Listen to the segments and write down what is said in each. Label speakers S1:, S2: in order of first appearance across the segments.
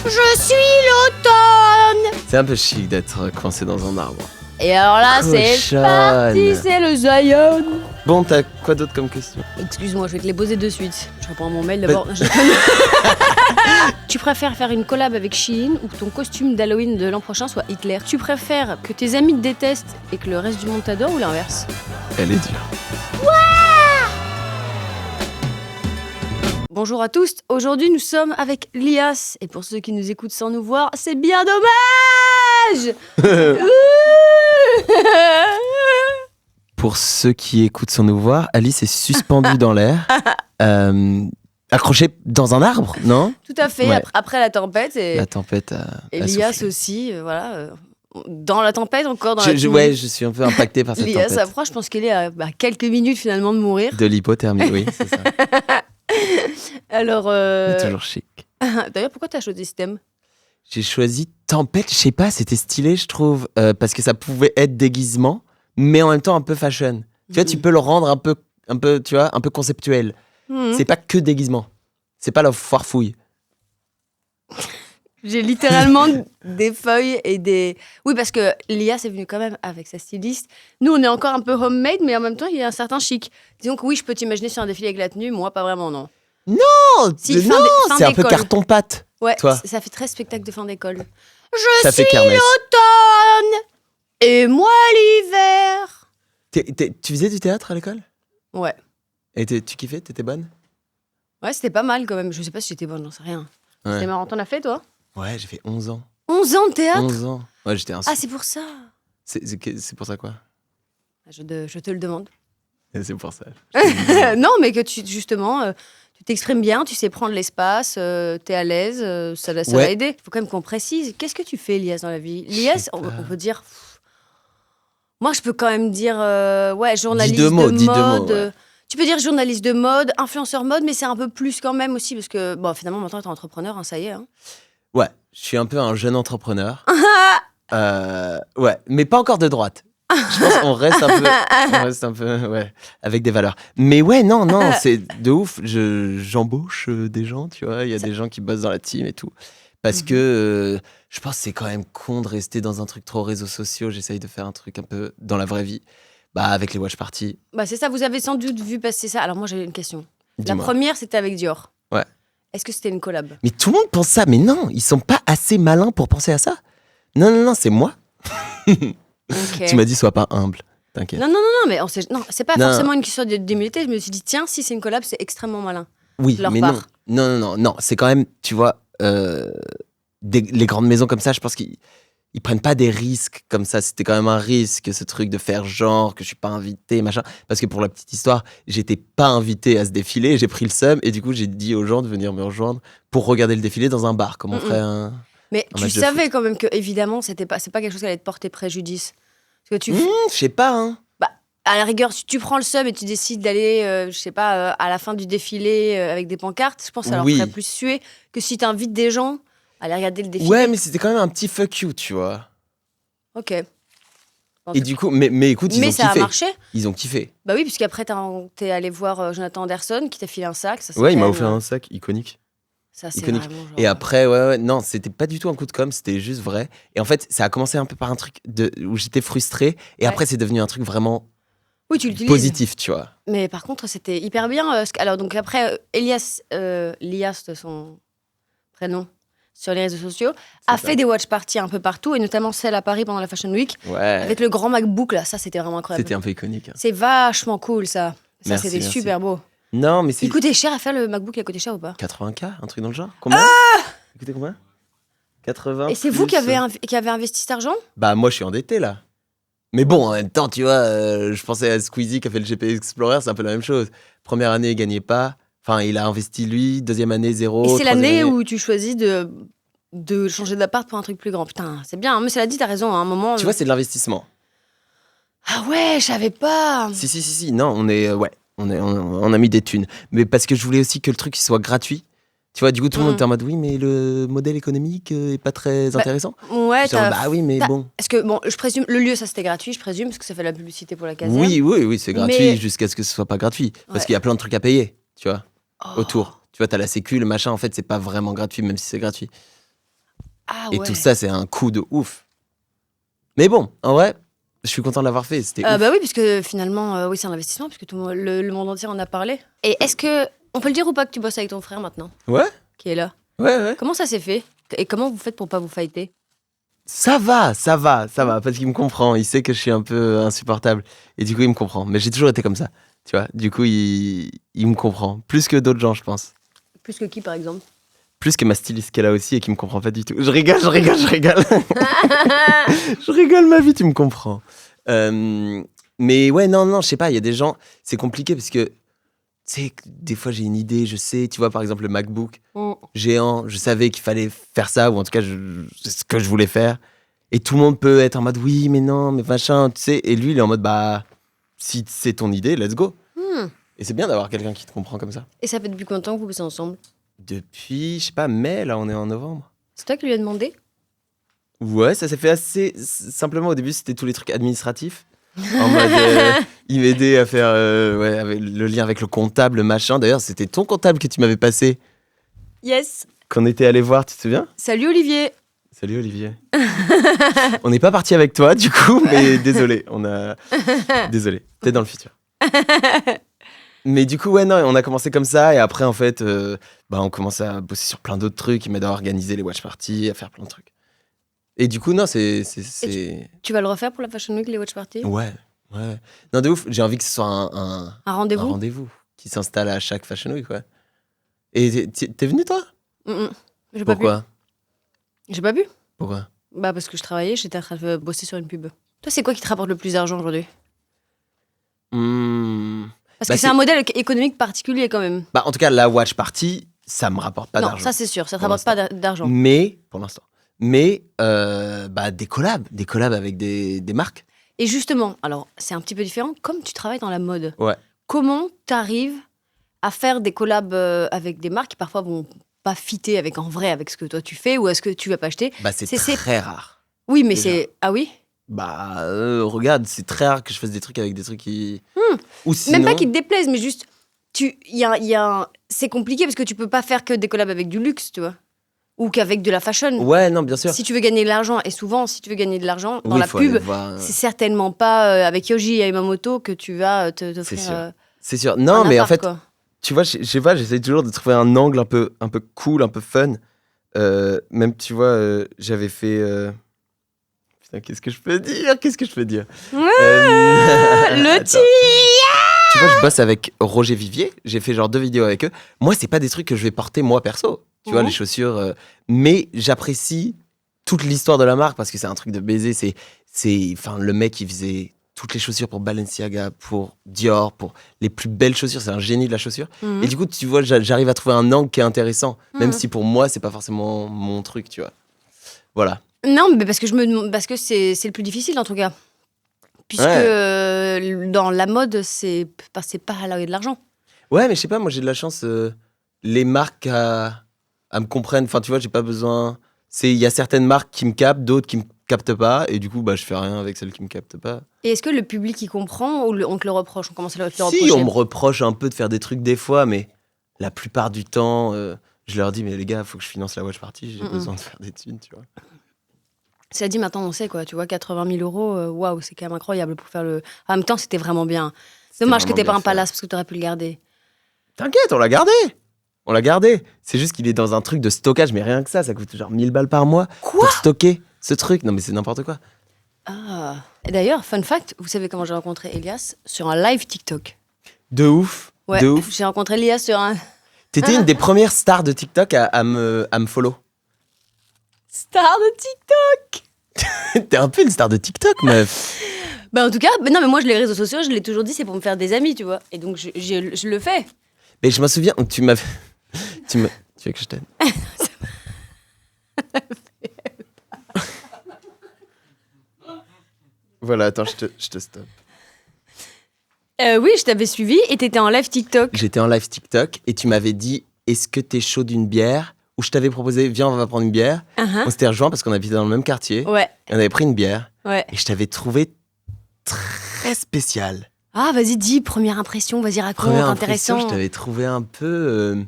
S1: Je suis l'automne.
S2: C'est un peu chic d'être coincé dans un arbre.
S1: Et alors là, c'est
S2: Cochonne.
S1: parti, c'est le Zion.
S2: Bon, t'as quoi d'autre comme question?
S1: Excuse-moi, je vais te les poser de suite. Je réponds à mon mail d'abord. Tu préfères faire une collab avec Shein ou que ton costume d'Halloween de l'an prochain soit Hitler? Tu préfères que tes amis te détestent et que le reste du monde t'adore ou l'inverse?
S2: Elle est dure.
S1: Bonjour à tous, aujourd'hui nous sommes avec Lias. Et pour ceux qui nous écoutent sans nous voir, c'est bien dommage.
S2: Pour ceux qui écoutent sans nous voir, Alice est suspendue dans l'air, accrochée dans un arbre, non?
S1: Tout à fait,
S2: Ouais.
S1: après la tempête. Et,
S2: La tempête
S1: et
S2: a
S1: Lias
S2: soufflé.
S1: aussi, dans la tempête encore, dans la
S2: je,
S1: tenue.
S2: ouais, je suis un peu impacté par cette
S1: Lias
S2: tempête.
S1: approche, je pense qu'elle est à quelques minutes finalement de mourir.
S2: De l'hypothermie, oui, c'est ça.
S1: Alors,
S2: C'est toujours chic.
S1: d'ailleurs, pourquoi t'as choisi ce thème?
S2: J'ai choisi tempête, je sais pas, c'était stylé, je trouve, parce que ça pouvait être déguisement, mais en même temps un peu fashion. Tu vois, tu peux le rendre un peu, tu vois, un peu conceptuel. C'est pas que déguisement. C'est pas la foire fouille.
S1: J'ai littéralement des feuilles et des... Oui, parce que Lias est venue quand même avec sa styliste. Nous, on est encore un peu homemade, mais en même temps, il y a un certain chic. Disons que oui, je peux t'imaginer sur un défilé avec la tenue, moi, pas vraiment, non.
S2: Oh,
S1: Si,
S2: non,
S1: fin
S2: c'est un peu
S1: d'école.
S2: carton-pâte.
S1: Ouais,
S2: Toi.
S1: ça fait très spectacle de fin d'école.
S2: Ça fait kermesse.
S1: L'automne et moi l'hiver.
S2: Tu faisais du théâtre à l'école?
S1: Ouais.
S2: Et tu kiffais? T'étais bonne?
S1: Ouais, c'était pas mal quand même. Je sais pas si j'étais bonne, j'en sais rien.
S2: Ouais.
S1: C'était marrant. T'en as fait, toi?
S2: Ouais, j'ai fait 11 ans.
S1: 11 ans de théâtre?
S2: 11 ans. Ouais, j'étais un...
S1: Ah, c'est pour ça.
S2: C'est pour ça quoi?
S1: Je te le demande.
S2: C'est pour ça.
S1: Non, mais que justement, tu t'exprimes bien, tu sais prendre l'espace, t'es à l'aise, ça va
S2: Ouais.
S1: aider. Il faut quand même qu'on précise. Qu'est-ce que tu fais, Lias, dans la vie? Lias, on peut dire... Moi, je peux quand même dire, journaliste
S2: Dis deux mots,
S1: de
S2: dis deux
S1: mode.
S2: mots, ouais.
S1: Tu peux dire journaliste de mode, influenceur mode, mais c'est un peu plus quand même aussi, parce que, bon, finalement, maintenant, t'es entrepreneur, hein, ça y est. Hein.
S2: Ouais, je suis un peu un jeune entrepreneur. Ouais, mais pas encore de droite. Je pense qu'on reste un peu, ouais, avec des valeurs. Mais ouais, non, c'est de ouf. J'embauche des gens, tu vois. Il y a des gens qui bossent dans la team et tout. Parce que je pense que c'est quand même con de rester dans un truc trop réseaux sociaux. J'essaye de faire un truc un peu dans la vraie vie. Bah, avec les watch parties.
S1: Bah, c'est ça, vous avez sans doute vu passer ça. Alors, moi, j'ai une question. La
S2: Dis-moi.
S1: première, c'était avec Dior.
S2: Ouais.
S1: Est-ce que c'était une collab?
S2: Mais tout le monde pense ça. Mais non, ils sont pas assez malins pour penser à ça. Non, c'est moi.
S1: Ok.
S2: Tu m'as dit, sois pas humble. T'inquiète.
S1: Non, mais non, c'est pas
S2: Non.
S1: forcément une question d'humilité. Je me suis dit, tiens, si c'est une collab, c'est extrêmement malin.
S2: Oui,
S1: de leur
S2: mais
S1: part.
S2: non. C'est quand même, tu vois, les grandes maisons comme ça, je pense qu'ils prennent pas des risques comme ça. C'était quand même un risque, ce truc de faire genre que je suis pas invité, machin. Parce que pour la petite histoire, j'étais pas invité à ce défilé, j'ai pris le seum et du coup, j'ai dit aux gens de venir me rejoindre pour regarder le défilé dans un bar, comme on ferait un...
S1: Mais
S2: Un
S1: tu
S2: match de
S1: savais
S2: foot.
S1: quand même que, évidemment, c'est pas quelque chose qui allait te porter préjudice. Parce que
S2: Je sais pas, hein.
S1: à la rigueur, si tu prends le seum et tu décides d'aller, je sais pas, à la fin du défilé avec des pancartes, je pense que ça leur
S2: Oui.
S1: ferait plus suer que si t'invites des gens à aller regarder le défilé.
S2: Ouais, mais c'était quand même un petit fuck you, tu vois.
S1: Ok.
S2: Et du coup, mais écoute, ils
S1: Mais
S2: ont
S1: ça
S2: kiffé.
S1: a marché.
S2: Ils ont kiffé.
S1: Bah oui, puisqu'après, t'es allé voir Jonathan Anderson qui t'a filé un sac. Ça, c'est
S2: Ouais, il m'a
S1: quand
S2: offert
S1: même,
S2: un sac iconique.
S1: Ça, c'est
S2: iconique.
S1: vraiment genre...
S2: Et après, ouais, non, c'était pas du tout un coup de com', c'était juste vrai. Et en fait, ça a commencé un peu par un truc où j'étais frustré. Et
S1: Ouais.
S2: après, c'est devenu un truc vraiment
S1: Oui, tu l'utilises.
S2: positif, tu vois.
S1: Mais par contre, c'était hyper bien. Alors, donc après, Lias, de son prénom, sur les réseaux sociaux, a
S2: ça.
S1: fait des watch parties un peu partout, et notamment celle à Paris pendant la Fashion Week,
S2: Ouais.
S1: avec le grand MacBook, là. Ça, c'était vraiment incroyable.
S2: C'était un peu iconique. Hein.
S1: C'est vachement cool, ça. Ça,
S2: Merci,
S1: c'était
S2: merci.
S1: super beau.
S2: Non, mais c'est
S1: Il coûtait cher à faire, le MacBook, il a coûté cher ou pas?
S2: 80K, un truc dans le genre. Combien Il coûtait combien 80.
S1: Et c'est vous
S2: plus,
S1: qui avez investi cet argent?
S2: Bah, moi, je suis endetté, là. Mais bon, en même temps, tu vois, je pensais à Squeezie qui a fait le GP Explorer, c'est un peu la même chose. Première année, il gagnait pas. Enfin, il a investi lui. Deuxième année, zéro.
S1: Et c'est
S2: Troisième
S1: l'année
S2: année-
S1: où tu choisis de changer d'appart pour un truc plus grand. Putain, c'est bien. Mais cela dit, t'as raison, à un moment...
S2: Tu vois, c'est de l'investissement.
S1: Ah ouais, je savais pas.
S2: Si. Non, on est, ouais, on a mis des thunes. Mais parce que je voulais aussi que le truc il soit gratuit. Tu vois, du coup, tout le monde était en mode oui, mais le modèle économique est pas très intéressant.
S1: Ouais,
S2: J'étais en mode, bah oui, mais bon.
S1: Parce que, bon, je présume, le lieu, ça c'était gratuit, je présume, parce que ça fait la publicité pour la caserne.
S2: Oui, c'est gratuit
S1: Mais-
S2: jusqu'à ce que ce soit pas gratuit. Parce
S1: Ouais.
S2: qu'il y a plein de trucs à payer, tu vois,
S1: Oh.
S2: autour. Tu vois, t'as la sécu, le machin, en fait, c'est pas vraiment gratuit, même si c'est gratuit.
S1: Ah
S2: Et
S1: ouais.
S2: tout ça, c'est un coup de ouf. Mais bon, en vrai, je suis content de l'avoir fait. C'était ouf.
S1: Bah oui, puisque finalement, oui, c'est un investissement, puisque tout le monde entier en a parlé. Et est-ce que, on peut le dire ou pas que tu bosses avec ton frère maintenant,
S2: Ouais,
S1: qui est là?
S2: ouais.
S1: Comment ça s'est fait? Et comment vous faites pour pas vous fighter?
S2: Ça va, parce qu'il me comprend. Il sait que je suis un peu insupportable. Et du coup, il me comprend. Mais j'ai toujours été comme ça. Tu vois, du coup, il me comprend. Plus que d'autres gens, je pense.
S1: Plus que qui, par exemple?
S2: Plus que ma styliste qu'elle a aussi et qui me comprend pas du tout. Je rigole. Je rigole, ma vie, tu me comprends. Mais ouais, non, je sais pas, il y a des gens, c'est compliqué parce que, tu sais, des fois j'ai une idée, je sais, tu vois, par exemple, le MacBook géant, je savais qu'il fallait faire ça, ou en tout cas, c'est ce que je voulais faire. Et tout le monde peut être en mode, oui, mais non, mais machin, tu sais. Et lui, il est en mode, bah, si c'est ton idée, let's go. Et c'est bien d'avoir quelqu'un qui te comprend comme ça.
S1: Et ça fait depuis combien de temps que vous bossez ensemble?
S2: Depuis, je sais pas, mai, là, on est en novembre.
S1: C'est toi qui lui as demandé?
S2: Ouais, ça s'est fait assez simplement. Au début, c'était tous les trucs administratifs. En mode, il m'aidait à faire avec le lien avec le comptable, le machin. D'ailleurs, c'était ton comptable que tu m'avais passé,
S1: Yes.
S2: qu'on était allé voir, tu te souviens?
S1: Salut Olivier.
S2: Salut Olivier. On n'est pas parti avec toi, du coup, mais désolé. Désolé, peut-être dans le futur. Mais du coup, ouais, non, on a commencé comme ça. Et après, en fait, on commençait à bosser sur plein d'autres trucs. Il m'aide à organiser les watch parties, à faire plein de trucs. Et du coup, non, c'est...
S1: Tu vas le refaire pour la Fashion Week, les watch parties?
S2: Ouais. Non, de ouf, j'ai envie que ce soit un
S1: Un rendez-vous?
S2: un rendez-vous qui s'installe à chaque Fashion Week, ouais. Et t'es venu, toi?
S1: J'ai pas pu.
S2: Pourquoi?
S1: J'ai pas pu.
S2: Pourquoi?
S1: Bah parce que je travaillais, j'étais en train de bosser sur une pub. Toi, c'est quoi qui te rapporte le plus d'argent aujourd'hui? Parce
S2: Bah,
S1: que c'est un modèle économique particulier quand même.
S2: Bah, en tout cas, la watch party, ça me rapporte pas
S1: Non,
S2: d'argent.
S1: ça c'est sûr, ça te
S2: Pour
S1: rapporte pas d'argent.
S2: Mais, pour l'instant. Mais, des collabs avec des marques.
S1: Et justement, alors c'est un petit peu différent, comme tu travailles dans la mode,
S2: Ouais.
S1: comment t'arrives à faire des collabs avec des marques qui parfois vont pas fitter avec en vrai avec ce que toi tu fais ou est-ce que tu vas pas acheter?
S2: Bah, c'est très rare.
S1: Oui, mais
S2: Déjà.
S1: c'est... Ah oui?
S2: Bah, regarde, c'est très rare que je fasse des trucs avec des trucs qui... Ou sinon...
S1: Même pas qui te déplaisent, mais juste... C'est compliqué parce que tu peux pas faire que des collabs avec du luxe, tu vois. Ou qu'avec de la fashion.
S2: Ouais, non, bien sûr.
S1: Si tu veux gagner de l'argent, et souvent, si tu veux gagner de l'argent, dans
S2: Oui,
S1: la
S2: faut aller
S1: pub,
S2: voir,
S1: c'est certainement pas avec Yoji et Yamamoto que tu vas t'offrir
S2: C'est sûr. C'est sûr. Non,
S1: un
S2: mais en
S1: appart,
S2: fait,
S1: quoi.
S2: tu vois, je sais pas, j'essaie toujours de trouver un angle un peu cool, un peu fun. Même, tu vois, j'avais fait... Putain, qu'est-ce que je peux dire
S1: Le
S2: Attends. Tu vois, je bosse avec Roger Vivier. J'ai fait genre 2 vidéos avec eux. Moi, c'est pas des trucs que je vais porter moi perso. Tu vois, les chaussures. Mais j'apprécie toute l'histoire de la marque parce que c'est un truc de baiser. Enfin, le mec, il faisait toutes les chaussures pour Balenciaga, pour Dior, pour les plus belles chaussures. C'est un génie de la chaussure. Et du coup, tu vois, j'arrive à trouver un angle qui est intéressant. Même si pour moi, c'est pas forcément mon truc, tu vois. Voilà.
S1: Non, mais parce que c'est le plus difficile en tout cas. Puisque dans la mode, c'est pas à l'arrêt de l'argent.
S2: Ouais, mais je sais pas, moi j'ai de la chance. Les marques à me comprennent. Enfin, tu vois, j'ai pas besoin. Il y a certaines marques qui me captent, d'autres qui me captent pas. Et du coup, bah, je fais rien avec celles qui me captent pas.
S1: Et est-ce que le public y comprend ou on te le reproche? On commence à te le reprocher?
S2: Si, on me reproche un peu de faire des trucs des fois, mais la plupart du temps, je leur dis, mais les gars, faut que je finance la watch party, j'ai besoin de faire des thunes, tu vois.
S1: Ça dit maintenant, on sait quoi, tu vois, 80 000 €, waouh, c'est quand même incroyable pour faire le. En même temps, c'était vraiment bien. Dommage que
S2: vraiment
S1: t'aies pas
S2: bien
S1: un
S2: fait.
S1: palace parce que t'aurais pu le garder.
S2: T'inquiète, on l'a gardé. On l'a gardé. C'est juste qu'il est dans un truc de stockage, mais rien que ça coûte genre 1000 balles par mois pour stocker ce truc. Non, mais c'est n'importe quoi.
S1: Ah. Et d'ailleurs, fun fact, vous savez comment j'ai rencontré Elias? Sur un live TikTok.
S2: De ouf.
S1: Ouais,
S2: De ouf.
S1: j'ai rencontré Elias sur un.
S2: T'étais une des premières stars de TikTok à me follow.
S1: Star de TikTok!
S2: T'es un peu une star de TikTok, meuf.
S1: Bah en tout cas, non mais moi les réseaux sociaux, je l'ai toujours dit, c'est pour me faire des amis, tu vois. Et donc je le fais.
S2: Mais je me souviens, tu veux que je t'aide? Voilà, attends, je te stoppe.
S1: Oui, je t'avais suivi et t'étais en live TikTok.
S2: J'étais en live TikTok et tu m'avais dit, est-ce que t'es chaud d'une bière? Ou je t'avais proposé, viens, on va prendre une bière. On s'était rejoints parce qu'on habitait dans le même quartier.
S1: Ouais.
S2: Et on avait pris une bière.
S1: Ouais.
S2: Et je t'avais trouvé très spécial.
S1: Ah, vas-y, dis, première impression, vas-y, raconte,
S2: Première impression,
S1: intéressant.
S2: je t'avais trouvé un peu...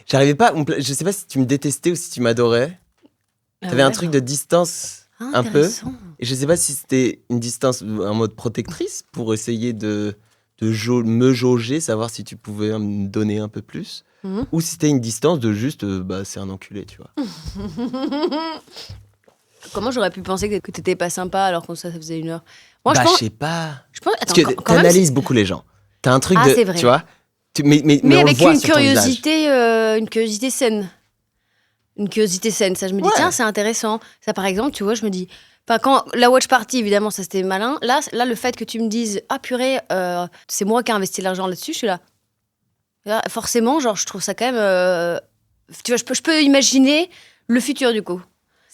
S2: J'arrivais pas... Je sais pas si tu me détestais ou si tu m'adorais. T'avais un truc de distance un peu.
S1: Intéressant.
S2: Et je sais pas si c'était une distance en mode protectrice pour essayer de me jauger, savoir si tu pouvais me donner un peu plus.
S1: Mhm.
S2: Ou si c'était une distance de juste, c'est un enculé, tu vois.
S1: Comment j'aurais pu penser que t'étais pas sympa alors que ça faisait 1 heure? Moi,
S2: Je
S1: je pense.
S2: sais pas.
S1: Attends,
S2: Parce que
S1: quand même,
S2: t'analyses beaucoup les gens. T'as un truc
S1: Ah,
S2: de.
S1: c'est vrai.
S2: Tu vois mais
S1: mais
S2: on
S1: avec
S2: le voit
S1: une
S2: sur ton visage.
S1: curiosité saine. Une curiosité saine. Ça, je me dis,
S2: Ouais.
S1: tiens, c'est intéressant. Ça, par exemple, tu vois, je me dis. Enfin, quand la watch party, évidemment, ça c'était malin. Là, le fait que tu me dises, ah purée, c'est moi qui ai investi l'argent là-dessus, je suis là. Là, forcément, genre, je trouve ça quand même. Tu vois, je peux imaginer le futur du coup.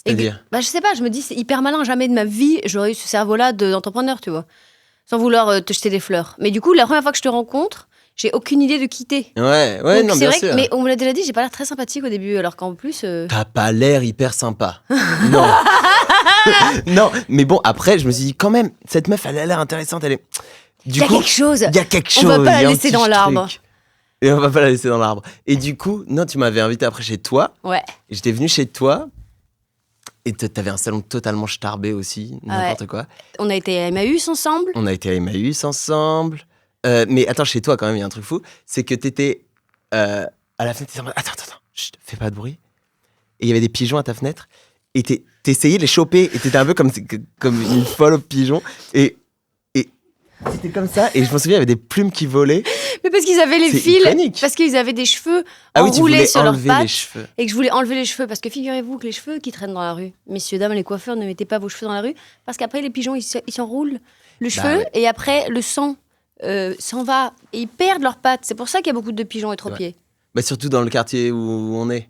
S2: C'est-à-dire
S1: Je sais pas, je me dis, c'est hyper malin. Jamais de ma vie, j'aurais eu ce cerveau-là d'entrepreneur, tu vois. Sans vouloir te jeter des fleurs. Mais du coup, la première fois que je te rencontre, j'ai aucune idée de qui t'es.
S2: Ouais,
S1: Donc,
S2: non,
S1: c'est
S2: bien
S1: vrai
S2: sûr.
S1: mais on me l'a déjà dit, j'ai pas l'air très sympathique au début, alors qu'en plus.
S2: T'as pas l'air hyper sympa. Non. Non, mais bon, après, je me suis dit, quand même, cette meuf, elle a l'air intéressante. Elle est.
S1: Il y a quelque chose.
S2: Il y a quelque chose.
S1: On va pas la
S2: il y a un
S1: laisser
S2: petit
S1: dans
S2: truc.
S1: l'arbre.
S2: Et on va pas la laisser dans l'arbre. Et du coup, non, tu m'avais invité après chez toi.
S1: Ouais.
S2: Et j'étais venu chez toi. Et t'avais un salon totalement starbé aussi, n'importe quoi.
S1: On a été à Emmaüs ensemble.
S2: On a été à Emmaüs ensemble. Mais attends, chez toi, quand même, il y a un truc fou. C'est que t'étais à la fenêtre. T'étais en mode, attends, chut, fais pas de bruit. Et il y avait des pigeons à ta fenêtre. Et t'essayais de les choper. Et t'étais un peu comme une folle aux pigeons. Et c'était comme ça. Et je me souviens, il y avait des plumes qui volaient.
S1: Mais parce qu'ils avaient les
S2: C'est
S1: fils.
S2: iconique.
S1: Parce qu'ils avaient des cheveux
S2: Ah oui, tu
S1: enroulés
S2: voulais
S1: sur leurs
S2: enlever les
S1: pattes.
S2: cheveux.
S1: Et que je voulais enlever les cheveux. Parce que figurez-vous que les cheveux qui traînent dans la rue, messieurs, dames, les coiffeurs, ne mettez pas vos cheveux dans la rue. Parce qu'après, les pigeons, ils s'enroulent le cheveu.
S2: ouais.
S1: Et après, le sang s'en va. Et ils perdent leurs pattes. C'est pour ça qu'il y a beaucoup de pigeons étropiés.
S2: Bah, surtout dans le quartier où on est.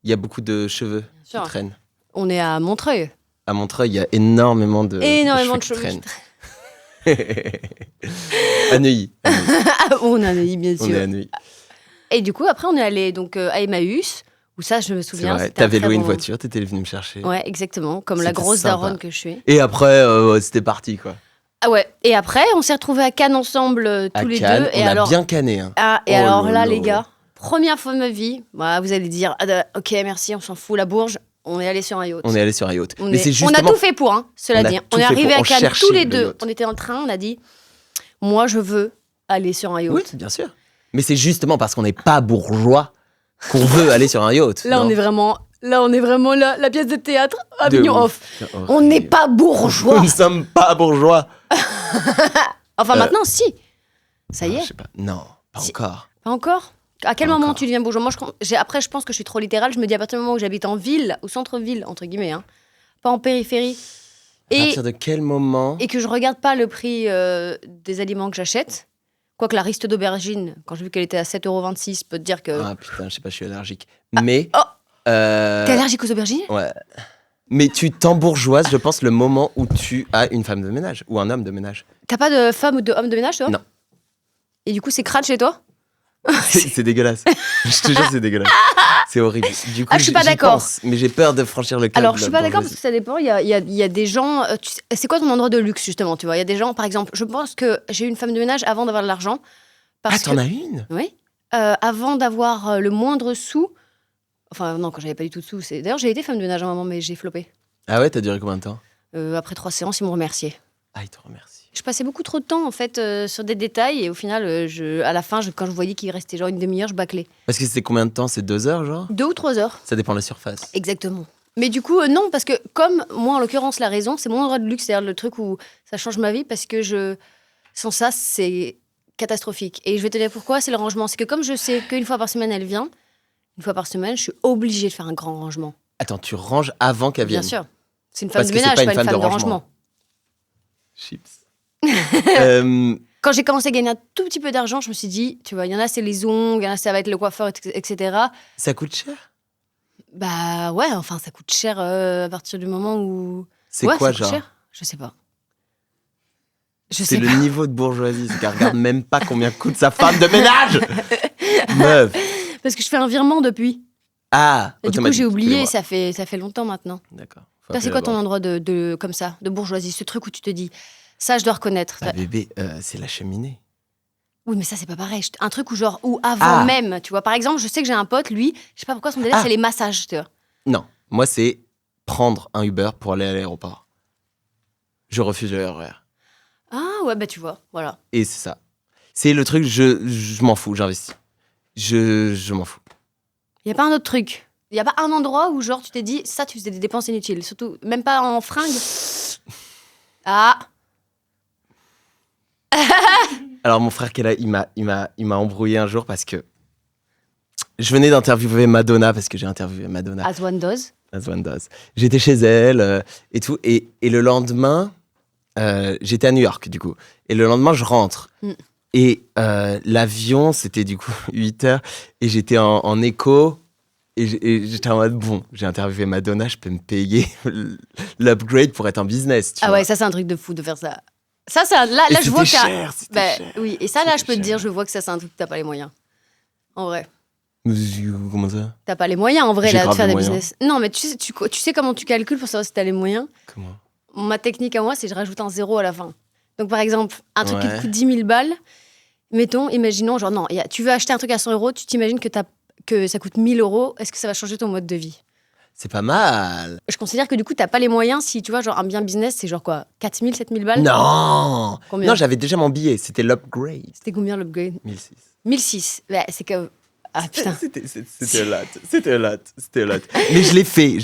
S2: Il y a beaucoup de cheveux qui
S1: sûr.
S2: traînent.
S1: On est à Montreuil.
S2: À Montreuil, il y a énormément de
S1: Cheveux.
S2: qui traînent. À Neuilly.
S1: On a Neuilly, bien sûr.
S2: On est à Neuilly.
S1: Et du coup, après, on est allé donc, à Emmaüs, où ça, je me
S2: C'est
S1: souviens.
S2: vrai.
S1: c'était un
S2: T'avais
S1: très
S2: loué une
S1: bon-
S2: voiture, t'étais venu me chercher.
S1: Ouais, exactement. Comme la
S2: C'était
S1: grosse
S2: sympa.
S1: daronne que je suis.
S2: Et après, c'était parti, quoi.
S1: Ah ouais. Et après, on s'est retrouvés à Cannes ensemble,
S2: À
S1: tous les
S2: Cannes,
S1: deux.
S2: on
S1: Et
S2: a
S1: alors,
S2: bien canné. Hein.
S1: et
S2: Oh
S1: alors
S2: là
S1: là,
S2: là.
S1: les gars, première fois de ma vie, voilà, vous allez dire, ok, merci, on s'en fout, la Bourge. On est allé sur un yacht.
S2: On est allé sur un yacht.
S1: On
S2: Mais
S1: est-
S2: c'est
S1: on
S2: justement...
S1: a tout fait pour, hein, cela
S2: On a
S1: dit.
S2: tout
S1: On est
S2: fait
S1: arrivé
S2: pour-
S1: à
S2: on
S1: Cannes
S2: cherchait
S1: tous les
S2: le
S1: deux.
S2: yacht.
S1: On était en train, on a dit, moi, je veux aller sur un yacht.
S2: Oui, bien sûr. Mais c'est justement parce qu'on n'est pas bourgeois qu'on veut aller sur un yacht.
S1: Là,
S2: non
S1: on est vraiment là, la pièce de théâtre, Avignon
S2: De
S1: Off.
S2: ouf.
S1: On n'est pas bourgeois.
S2: Nous ne sommes pas bourgeois.
S1: Enfin, maintenant, si. Ça y
S2: Ah,
S1: est.
S2: je sais pas. Non, pas
S1: Si.
S2: encore.
S1: Pas encore. À quel
S2: Pas
S1: moment
S2: encore.
S1: tu deviens bourgeois? Moi, après, je pense que je suis trop littérale. Je me dis à partir du moment où j'habite en ville, au centre-ville, entre guillemets, hein, pas en périphérie,
S2: À
S1: et,
S2: partir de quel moment
S1: et que je regarde pas le prix des aliments que j'achète. Quoique la riste d'aubergine, quand j'ai vu qu'elle était à 7,26 €, peut te dire que.
S2: Ah putain, je sais pas, je suis allergique. Mais...
S1: Oh,
S2: euh,
S1: t'es allergique aux aubergines?
S2: Ouais. Mais tu t'embourgeoises, je pense, le moment où tu as une femme de ménage ou un homme de ménage.
S1: T'as pas de femme ou de homme de ménage, toi?
S2: Non.
S1: Et du coup, c'est crade chez toi?
S2: C'est dégueulasse. Je te jure, c'est dégueulasse. C'est horrible. Du coup,
S1: Ah, je suis pas
S2: j'y
S1: d'accord.
S2: pense, mais j'ai peur de franchir le cap.
S1: Alors,
S2: de
S1: je suis
S2: la
S1: pas d'accord parce
S2: bourgeoisie.
S1: que ça dépend. Il y a des gens. C'est quoi ton endroit de luxe, justement? Tu vois, il y a des gens, par exemple, je pense que j'ai eu une femme de ménage avant d'avoir de l'argent.
S2: Ah,
S1: Parce
S2: t'en
S1: que,
S2: as une?
S1: oui. Avant d'avoir le moindre sou. Enfin, non, quand j'avais pas du tout de sous. D'ailleurs, j'ai été femme de ménage à un moment, mais j'ai floppé.
S2: Ah ouais, t'as duré combien de temps?
S1: Après 3 séances, ils m'ont remercié.
S2: Ah, il te remercie.
S1: Je passais beaucoup trop de temps, en fait, sur des détails. Et au final, à la fin, quand je voyais qu'il restait genre une demi-heure, je bâclais.
S2: Parce que c'était combien de temps? C'est 2 heures, genre?
S1: 2 ou 3 heures.
S2: Ça dépend de la surface.
S1: Exactement. Mais du coup, non, parce que comme moi, en l'occurrence, la raison, c'est mon endroit de luxe, c'est-à-dire le truc où ça change ma vie, parce que sans ça, c'est catastrophique. Et je vais te dire pourquoi, c'est le rangement. C'est que comme je sais qu'une fois par semaine, elle vient, une fois par semaine, je suis obligée de faire un grand rangement.
S2: Attends, tu ranges avant qu'elle vienne?
S1: Bien sûr. C'est une femme
S2: Parce
S1: de
S2: que c'est
S1: ménage,
S2: pas
S1: pas
S2: une
S1: une
S2: femme
S1: femme
S2: de
S1: de rangement.
S2: Chips. Euh,
S1: Quand j'ai commencé à gagner un tout petit peu d'argent, je me suis dit, tu vois, il y en a, c'est les ongles, il y en a, ça va être le coiffeur, etc.
S2: ça coûte cher?
S1: Bah ouais, enfin, ça coûte cher à partir du moment où...
S2: C'est
S1: ouais,
S2: quoi,
S1: ça coûte
S2: genre?
S1: cher. Je sais pas. Je
S2: C'est
S1: sais
S2: le
S1: pas.
S2: niveau de bourgeoisie, c'est qu'elle regarde même pas combien coûte sa femme de ménage. Meuf.
S1: Parce que je fais un virement depuis.
S2: Ah,
S1: Et du coup,
S2: automatique,
S1: j'ai
S2: tous les
S1: oublié,
S2: mois.
S1: ça fait longtemps maintenant.
S2: D'accord. Faut
S1: Toi, c'est
S2: appeler
S1: quoi
S2: la
S1: ton
S2: banque.
S1: endroit comme ça, de bourgeoisie? Ce truc où tu te dis, ça, je dois reconnaître.
S2: Bah, bébé, c'est la cheminée.
S1: Oui, mais ça, c'est pas pareil. Un truc où avant
S2: Ah.
S1: même, tu vois. Par exemple, je sais que j'ai un pote, lui, je sais pas pourquoi son délire,
S2: Ah.
S1: c'est les massages, tu vois.
S2: Non, moi c'est prendre un Uber pour aller à l'aéroport. Je refuse le RER.
S1: Ah ouais, bah tu vois, voilà.
S2: Et c'est ça. C'est le truc, je m'en fous, j'investis. Je m'en fous.
S1: Il y a pas un autre truc. Il y a pas un endroit où genre tu t'es dit ça, tu faisais des dépenses inutiles, surtout même pas en fringues. Ah.
S2: Alors mon frère qui est là, il m'a embrouillé un jour parce que je venais d'interviewer Madonna parce que j'ai interviewé Madonna.
S1: As one does.
S2: As one does. J'étais chez elle et tout. Et le lendemain, j'étais à New York du coup. Et le lendemain, je rentre. Et l'avion, c'était du coup 8 heures. Et j'étais en écho. Et j'étais en mode, bon, j'ai interviewé Madonna, je peux me payer l'upgrade pour être en business. Tu vois.
S1: Ouais, ça c'est un truc de fou de faire ça. Ça, là
S2: Et
S1: je vois que
S2: c'était
S1: t'as...
S2: cher, c'était
S1: Bah,
S2: cher.
S1: oui, et ça là, je peux te
S2: C'était
S1: dire,
S2: cher.
S1: je vois que ça c'est un truc que t'as pas les moyens. En vrai.
S2: Comment ça?
S1: T'as pas les moyens en vrai
S2: J'ai
S1: là de
S2: grave
S1: faire
S2: les
S1: des
S2: moyens.
S1: business. Non, mais tu sais comment tu calcules pour savoir si t'as les moyens.
S2: Comment?
S1: Ma technique à moi, c'est que je rajoute un zéro à la fin. Donc par exemple, un truc qui te
S2: Ouais.
S1: coûte 10 000 balles, mettons, imaginons, genre non, tu veux acheter un truc à 100 euros, tu t'imagines que ça coûte 1 000 euros, est-ce que ça va changer ton mode de vie?
S2: C'est pas mal.
S1: Je considère que du coup, t'as pas les moyens si tu vois, genre un bien business, c'est genre quoi, 4 000, 7 000 balles?
S2: Non!
S1: Combien?
S2: Non, j'avais déjà mon billet, c'était l'upgrade.
S1: C'était combien l'upgrade?
S2: 1006.
S1: 1006. Bah, c'est que. Ah putain.
S2: C'était a lot. Mais je l'ai fait.
S1: Ouais,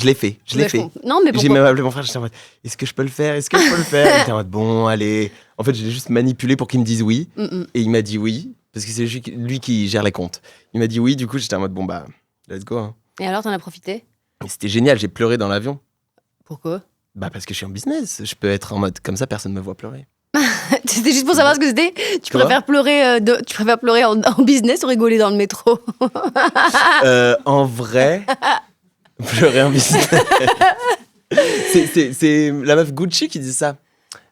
S1: je comprends. Non, mais
S2: J'ai
S1: pourquoi?
S2: même appelé mon frère, j'étais en mode, est-ce que je peux le faire? Il était en mode, bon, allez. En fait, j'ai juste manipulé pour qu'il me dise oui. Et il m'a dit oui, parce que c'est lui qui gère les comptes. Il m'a dit oui, du coup, j'étais en mode, bon, bah, let's go. Hein.
S1: Et alors, t'en as profité?
S2: Et c'était génial, j'ai pleuré dans l'avion.
S1: Pourquoi?
S2: Bah, parce que je suis en business. Je peux être en mode, comme ça, personne ne me voit pleurer.
S1: C'était juste pour savoir ce que c'était. Tu
S2: Quoi
S1: préfères pleurer en business ou rigoler dans le métro?
S2: En vrai, pleurer en business. c'est la meuf Gucci qui dit ça.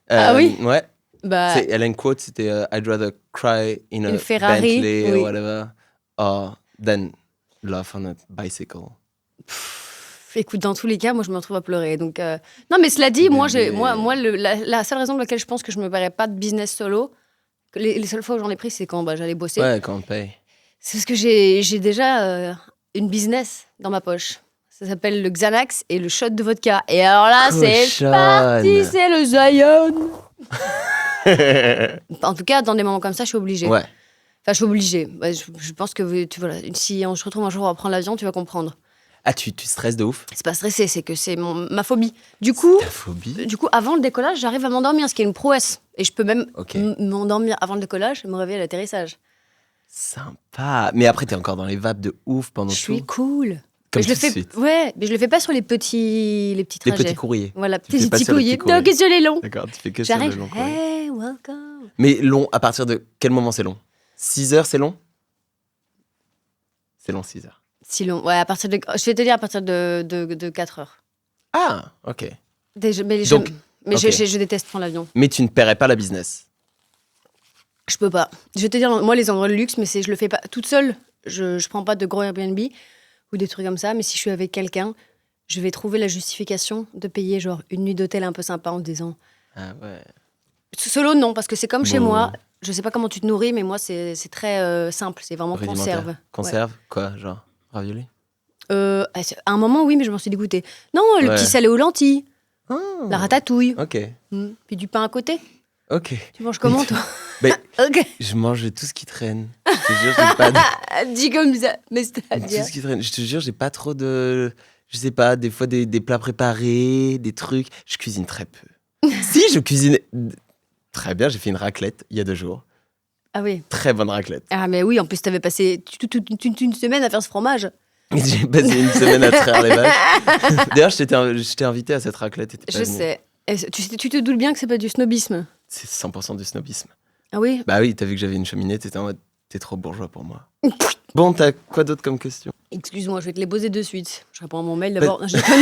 S1: Ah oui?
S2: Ouais.
S1: Bah,
S2: Elle a une quote, c'était I'd rather cry in a
S1: Une Ferrari,
S2: Bentley
S1: oui.
S2: or whatever, than laugh on a bicycle.
S1: écoute, dans tous les cas, moi, je me retrouve à pleurer. Donc, non, mais cela dit, moi,
S2: Bébé.
S1: la seule raison pour laquelle je pense que je me paierais pas de business solo, que les seules fois où j'en ai pris, c'est quand j'allais bosser.
S2: Ouais, quand on paye.
S1: C'est parce que j'ai déjà une business dans ma poche. Ça s'appelle le Xanax et le shot de vodka. Et alors là, c'est
S2: Cochonne.
S1: parti, c'est le Zion. En tout cas, dans des moments comme ça, je suis obligée.
S2: Ouais.
S1: Enfin, je suis obligée. Ouais, je pense que voilà, si on se retrouve un jour à prendre l'avion, tu vas comprendre.
S2: Ah, tu stresses de ouf?
S1: C'est pas stressé, c'est que c'est ma phobie. Du coup,
S2: Ta phobie?
S1: avant le décollage, j'arrive à m'endormir, ce qui est une prouesse. Et je peux même
S2: Ok.
S1: m'endormir avant le décollage et me réveiller à l'atterrissage.
S2: Sympa. Mais après, t'es encore dans les vapes de ouf pendant
S1: Je
S2: tout.
S1: suis cool.
S2: Comme
S1: Mais je le
S2: tout de
S1: fais,
S2: suite.
S1: ouais, mais je le fais pas sur les petits
S2: Les
S1: trajets.
S2: petits courriers.
S1: Voilà,
S2: Tu fais pas
S1: petits
S2: sur les
S1: courriers.
S2: petits courriers.
S1: Non, que sur les longs.
S2: D'accord, tu fais que sur le
S1: J'arrive.
S2: long courrier.
S1: Hey, welcome.
S2: Mais long, à partir de quel moment c'est long? 6 heures, c'est long? C'est long, 6 heures.
S1: Si long. Ouais, je vais te dire à partir de 4 heures.
S2: Ah, ok.
S1: Mais
S2: Donc, ok.
S1: je déteste prendre l'avion.
S2: Mais tu ne paierais pas la business.
S1: Je peux pas. Je vais te dire, moi, les endroits de luxe, mais je le fais pas toute seule. Je prends pas de gros Airbnb ou des trucs comme ça. Mais si je suis avec quelqu'un, je vais trouver la justification de payer genre une nuit d'hôtel un peu sympa en disant.
S2: Ah ouais.
S1: Solo, non, parce que c'est comme chez
S2: Bon.
S1: moi. Je sais pas comment tu te nourris, mais moi, c'est très simple. C'est vraiment
S2: Rudimentaire.
S1: conserve.
S2: Conserve, quoi, genre ravioli?
S1: À un moment, oui, mais je m'en suis dégoûtée. Non, le
S2: Ouais.
S1: petit salé aux lentilles,
S2: Ah.
S1: la ratatouille,
S2: Ok,
S1: puis du pain à côté.
S2: ok.
S1: Tu manges comment, toi?
S2: Mais
S1: Ok.
S2: je mange tout ce qui traîne. Je te jure, j'ai pas de...
S1: Dis comme ça, mais
S2: tout
S1: c'est-à-dire.
S2: ce qui traîne. Je te jure, j'ai pas trop de... Je sais pas, des fois des plats préparés, des trucs. Je cuisine très peu. Si, je cuisine très bien. J'ai fait une raclette il y a 2 jours.
S1: Ah oui.
S2: Très bonne raclette.
S1: Ah, mais oui, en plus, t'avais passé toute une semaine à faire ce fromage.
S2: J'ai passé une semaine à traire les vaches. D'ailleurs, je t'ai invité à cette raclette. et t'es pas
S1: Je
S2: venu.
S1: sais. Et tu te doutes bien que c'est pas du snobisme.
S2: C'est 100% du snobisme.
S1: Ah oui?
S2: Bah oui, t'as vu que j'avais une cheminée, t'étais en mode, t'es trop bourgeois pour moi. Bon, t'as quoi d'autre comme question?
S1: Excuse-moi, je vais te les poser de suite. Je réponds à mon mail
S2: Bah-
S1: d'abord. Je déconne.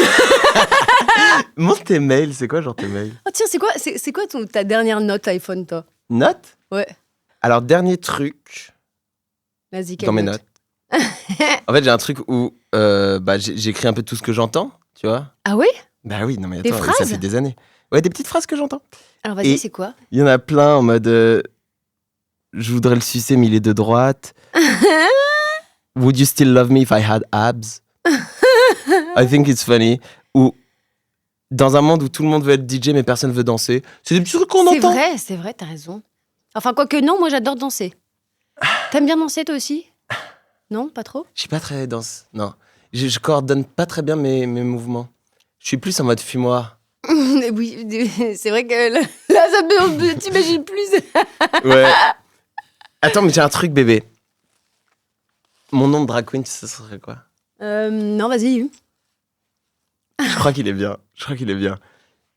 S2: Montre tes mails, c'est quoi genre tes mails?
S1: Oh, tiens, c'est quoi ta dernière note iPhone, toi?
S2: Notes?
S1: Ouais.
S2: Alors, dernier truc
S1: Vas-y, quelle
S2: dans mes notes. En fait, j'ai un truc où j'écris un peu tout ce que j'entends, tu vois?
S1: Ah oui?
S2: Bah oui, non mais
S1: Des
S2: attends, ça
S1: phrases
S2: fait des années. Ouais, des petites phrases que j'entends.
S1: Alors vas-y,
S2: Et-
S1: c'est quoi?
S2: Il y en a plein en mode je voudrais le sucer, mais il est de droite. Would you still love me if I had abs? I think it's funny. Ou Dans un monde où tout le monde veut être DJ, mais personne veut danser. C'est des petits trucs qu'on entend.
S1: C'est vrai, t'as raison. Enfin, quoique non, moi j'adore danser. T'aimes bien danser toi aussi? Non, pas trop?
S2: Je suis pas très danse. Non. Je coordonne pas très bien mes mouvements. Je suis plus en mode fumoir.
S1: Oui, c'est vrai que là ça me t'imagines plus.
S2: Ouais. Attends, mais j'ai un truc, bébé. Mon nom de drag queen, ça serait quoi?
S1: Non, vas-y.
S2: Je crois qu'il est bien.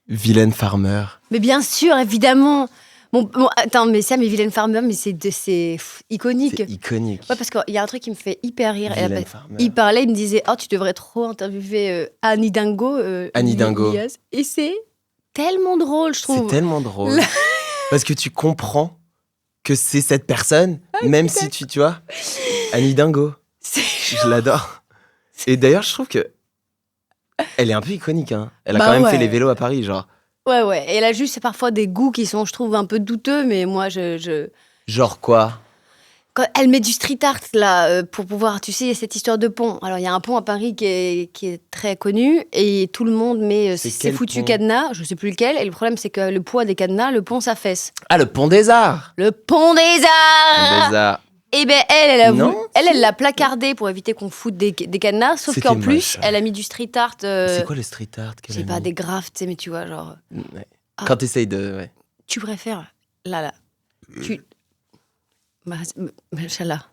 S2: Vilaine Farmer.
S1: Mais bien sûr, évidemment. Bon, attends, mais ça, mais Vilaine Farmer, mais c'est iconique.
S2: C'est iconique.
S1: Ouais, parce qu'il y a un truc qui me fait hyper rire.
S2: Vilaine Farmer.
S1: Il parlait, il me disait, oh, tu devrais trop interviewer Annie Dingo.
S2: Annie Dingo.
S1: Elias. Et c'est tellement drôle, je trouve.
S2: C'est tellement drôle. Parce que tu comprends que c'est cette personne, même si tu vois, Annie Dingo. Je l'adore. Et d'ailleurs, je trouve que elle est un peu iconique. Hein. Elle a quand même fait les vélos à Paris, genre.
S1: Ouais. Et elle a juste parfois des goûts qui sont, je trouve, un peu douteux, mais moi,
S2: Genre quoi?
S1: Quand elle met du street art, là, pour pouvoir... Tu sais, il y a cette histoire de pont. Alors, il y a un pont à Paris qui est très connu, et tout le monde met ses foutus cadenas, je sais plus lequel, et le problème, c'est que le poids des cadenas, le pont s'affaisse.
S2: Ah, le Pont des Arts!
S1: Le Pont des Arts! Et ben elle l'a placardé pour éviter qu'on foute des cadenas, sauf qu'en plus, elle a mis du street art...
S2: C'est quoi le street art?
S1: Je sais pas, des graphes, tu sais, mais tu vois, genre...
S2: Ouais. Quand t'essayes de... Ouais.
S1: Tu préfères... Là. Machallah,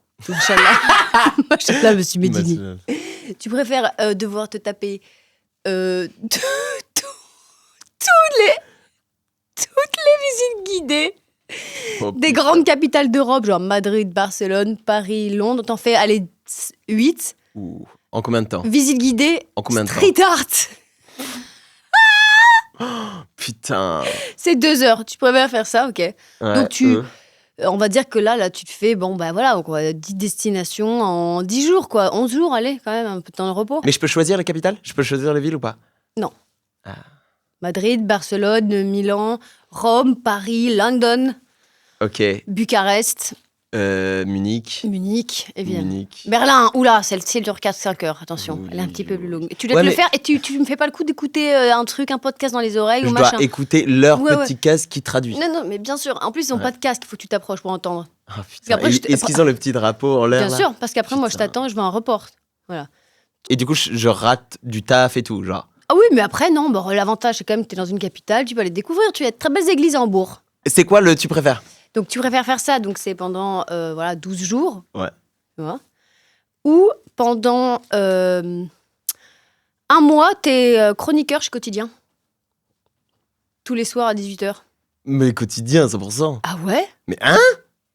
S1: monsieur Medini. Tu préfères devoir te taper toutes les visites guidées des grandes capitales d'Europe, genre Madrid, Barcelone, Paris, Londres. T'en fais, allez, 8.
S2: En combien de temps?
S1: Visite guidée,
S2: en combien de temps?
S1: Street art.
S2: Putain.
S1: C'est 2 heures. Tu préfères faire ça, ok.
S2: Ouais,
S1: donc on va dire que là, tu te fais, bon, bah voilà, quoi, 10 destinations en 10 jours, quoi. 11 jours, allez, quand même, un peu de temps de repos.
S2: Mais je peux choisir la capitale? Je peux choisir les villes ou pas?
S1: Non.
S2: Ah.
S1: Madrid, Barcelone, Milan, Rome, Paris, London.
S2: Ok.
S1: Bucarest.
S2: Munich,
S1: évidemment.
S2: Munich.
S1: Berlin, oula, celle-ci dure 4-5 heures, attention, elle est un petit peu plus longue. Tu dois te le faire et tu me fais pas le coup d'écouter un podcast dans les oreilles ou machin.
S2: Je dois écouter leur petit casque qui traduit.
S1: Non, mais bien sûr, en plus ils n'ont pas de casque, il faut que tu t'approches pour entendre.
S2: Oh, putain. Est-ce qu'ils ont le petit drapeau en l'air?
S1: Bien sûr, parce qu'après moi je t'attends et je veux un report. Voilà.
S2: Et du coup, je rate du taf et tout, genre.
S1: Ah oui, mais après, non, bon, l'avantage c'est quand même que tu es dans une capitale, tu peux aller découvrir, tu as de très belles églises à Hambourg.
S2: C'est quoi le tu préfères?
S1: Donc, tu préfères faire ça, donc c'est pendant 12 jours.
S2: Ouais.
S1: Tu vois. Ou pendant 1 mois, t'es chroniqueur chez Quotidien. Tous les soirs à 18h.
S2: Mais Quotidien, 100%.
S1: Ah ouais?
S2: Mais hein?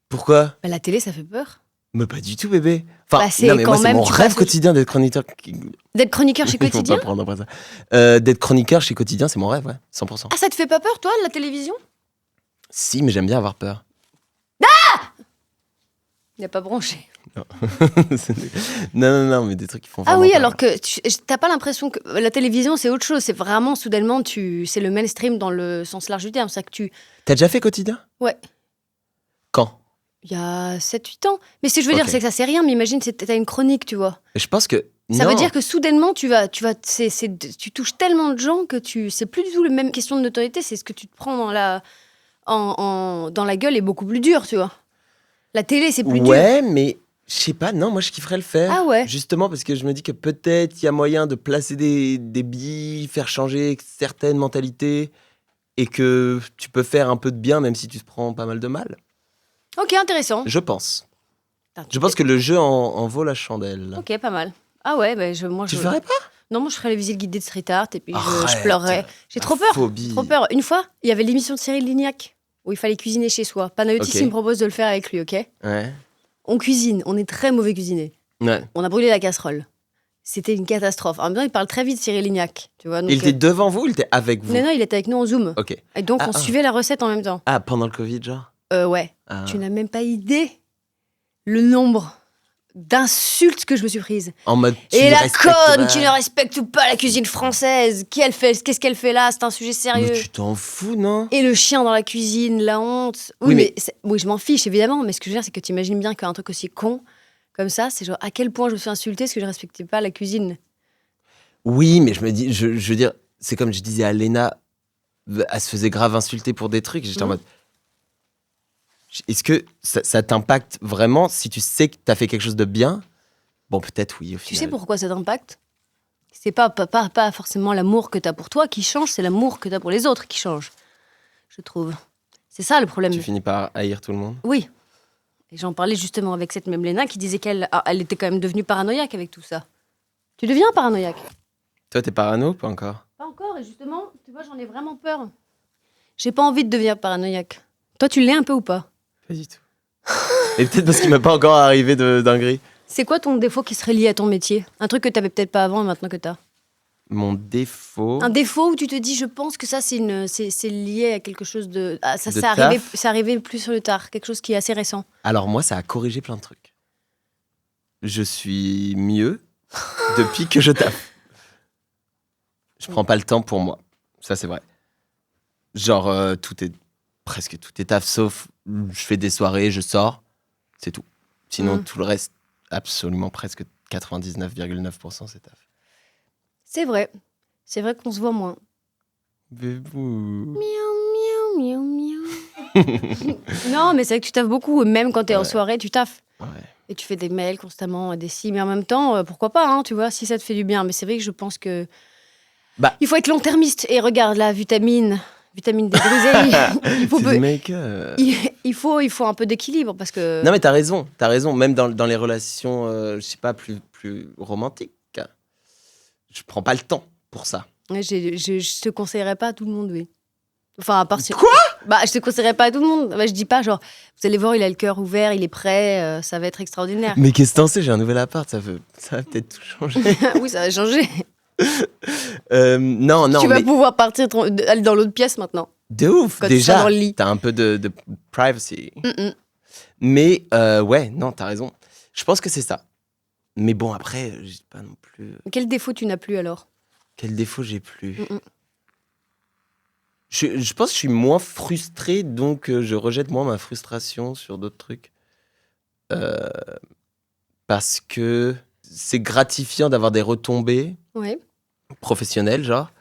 S2: Pourquoi?
S1: Bah, la télé, ça fait peur.
S2: Mais pas du tout, bébé. Enfin,
S1: c'est
S2: non, mais moi,
S1: quand
S2: c'est
S1: même,
S2: mon rêve quotidien d'être chroniqueur.
S1: D'être chroniqueur chez Quotidien?
S2: Ils vont pas prendre après ça. D'être chroniqueur chez Quotidien, c'est mon rêve, ouais. 100%.
S1: Ah, ça te fait pas peur, toi, la télévision?
S2: Si, mais j'aime bien avoir peur.
S1: Il n'a pas branché.
S2: Non, mais des trucs qui font vraiment
S1: Ah oui,
S2: peur.
S1: alors que t'as pas l'impression que la télévision, c'est autre chose. C'est vraiment, soudainement, c'est le mainstream dans le sens large du terme. C'est que
S2: T'as déjà fait Quotidien?
S1: Ouais.
S2: Quand?
S1: Il y a 7-8 ans. Mais ce que je veux dire, c'est que ça, c'est rien. Mais imagine, t'as une chronique, tu vois.
S2: Je pense que...
S1: Ça veut dire que soudainement, tu touches tellement de gens que c'est plus du tout la même question de notoriété. C'est ce que tu te prends dans la gueule est beaucoup plus dur, tu vois. La télé, c'est plus dur.
S2: Ouais, mais je sais pas, non, moi je kifferais le faire.
S1: Ah ouais.
S2: Justement parce que je me dis que peut-être il y a moyen de placer des billes, faire changer certaines mentalités et que tu peux faire un peu de bien même si tu te prends pas mal de mal.
S1: Ok, intéressant.
S2: Je pense. Je pense que le jeu en vaut la chandelle.
S1: Ok, pas mal. Ah ouais, moi
S2: Tu ferais pas?
S1: Non, moi je ferais les visites guidées de street art et puis je pleurerais. J'ai trop peur.
S2: Phobie.
S1: Trop peur. Une fois, il y avait l'émission de Cyril Lignac où il fallait cuisiner chez soi. Panayotis, il me propose de le faire avec lui, ok?
S2: Ouais.
S1: On cuisine, on est très mauvais cuisiniers.
S2: Ouais.
S1: On a brûlé la casserole. C'était une catastrophe. En même temps, il parle très vite, Cyril Lignac. Tu vois, donc,
S2: il était devant vous ou il était avec vous?
S1: Non, il était avec nous en Zoom.
S2: Ok.
S1: Et donc, on suivait la recette en même temps.
S2: Ah, pendant le Covid, genre?
S1: Ouais. Tu n'as même pas idée le nombre d'insultes que je me suis prise.
S2: En mode,
S1: et la conne qui ne respecte pas la cuisine française. Qu'est-ce qu'elle fait là? C'est un sujet sérieux.
S2: Mais tu t'en fous, non?
S1: Et le chien dans la cuisine, la honte. Oui, mais je m'en fiche, évidemment. Mais ce que je veux dire, c'est que tu imagines bien qu'un truc aussi con comme ça, c'est genre à quel point je me suis insultée parce que je respectais pas la cuisine.
S2: Oui, mais je me dis, je veux dire, c'est comme je disais à Léna, elle se faisait grave insulter pour des trucs. J'étais en mode, est-ce que ça t'impacte vraiment si tu sais que t'as fait quelque chose de bien? Bon, peut-être oui, au final.
S1: Tu sais pourquoi ça t'impacte? C'est pas forcément l'amour que t'as pour toi qui change, c'est l'amour que t'as pour les autres qui change, je trouve. C'est ça le problème.
S2: Tu finis par haïr tout le monde?
S1: Oui. Et j'en parlais justement avec cette même Léna qui disait qu'elle elle était quand même devenue paranoïaque avec tout ça. Tu deviens paranoïaque?
S2: Toi, t'es parano ou pas encore?
S1: Pas encore, et justement, tu vois, j'en ai vraiment peur. J'ai pas envie de devenir paranoïaque. Toi, tu l'es un peu ou pas?
S2: Pas du tout. Et peut-être parce qu'il m'est pas encore arrivé de dinguerie.
S1: C'est quoi ton défaut qui serait lié à ton métier? Un truc que t'avais peut-être pas avant et maintenant que t'as?
S2: Mon défaut...
S1: Un défaut où tu te dis, je pense que ça, c'est lié à quelque chose de... Ah, ça,
S2: De
S1: c'est arrivé plus sur le tard, quelque chose qui est assez récent.
S2: Alors moi, ça a corrigé plein de trucs. Je suis mieux depuis que je taffe. Je prends pas le temps pour moi. Ça, c'est vrai. Genre, presque tout est taf, sauf je fais des soirées, je sors, c'est tout. Sinon, tout le reste, absolument presque 99,9%, c'est taf.
S1: C'est vrai. C'est vrai qu'on se voit moins.
S2: Bébou.
S1: Miaou, miaou, miaou, miaou. Non, mais c'est vrai que tu taffes beaucoup. Même quand t'es en soirée, tu taffes.
S2: Ouais.
S1: Et tu fais des mails constamment, des si. Mais en même temps, pourquoi pas, hein, tu vois, si ça te fait du bien. Mais c'est vrai que je pense que... il faut être long-termiste. Et regarde, la vitamine D brisée, il faut... Il faut un peu d'équilibre parce que...
S2: Non, mais t'as raison. Même dans les relations, je sais pas, plus romantiques. Je prends pas le temps pour ça.
S1: Je te conseillerais pas à tout le monde, oui. Enfin, à part si...
S2: Quoi?
S1: Je te conseillerais pas à tout le monde. Je dis pas, genre, vous allez voir, il a le cœur ouvert, il est prêt, ça va être extraordinaire.
S2: Mais qu'est-ce que t'en sais? J'ai un nouvel appart, ça va peut-être tout changer.
S1: Oui, ça va changer.
S2: Non,
S1: Tu vas pouvoir partir, aller dans l'autre pièce maintenant.
S2: De ouf,
S1: quand tu
S2: déjà,
S1: seras dans le lit.
S2: t'as un peu de privacy. Mais ouais, non, t'as raison. Je pense que c'est ça. Mais bon, après, je dis pas non plus...
S1: Quel défaut tu n'as plus alors?
S2: Quel défaut j'ai plus? Je pense que je suis moins frustré, donc je rejette moins ma frustration sur d'autres trucs. Parce que c'est gratifiant d'avoir des retombées professionnelles, genre.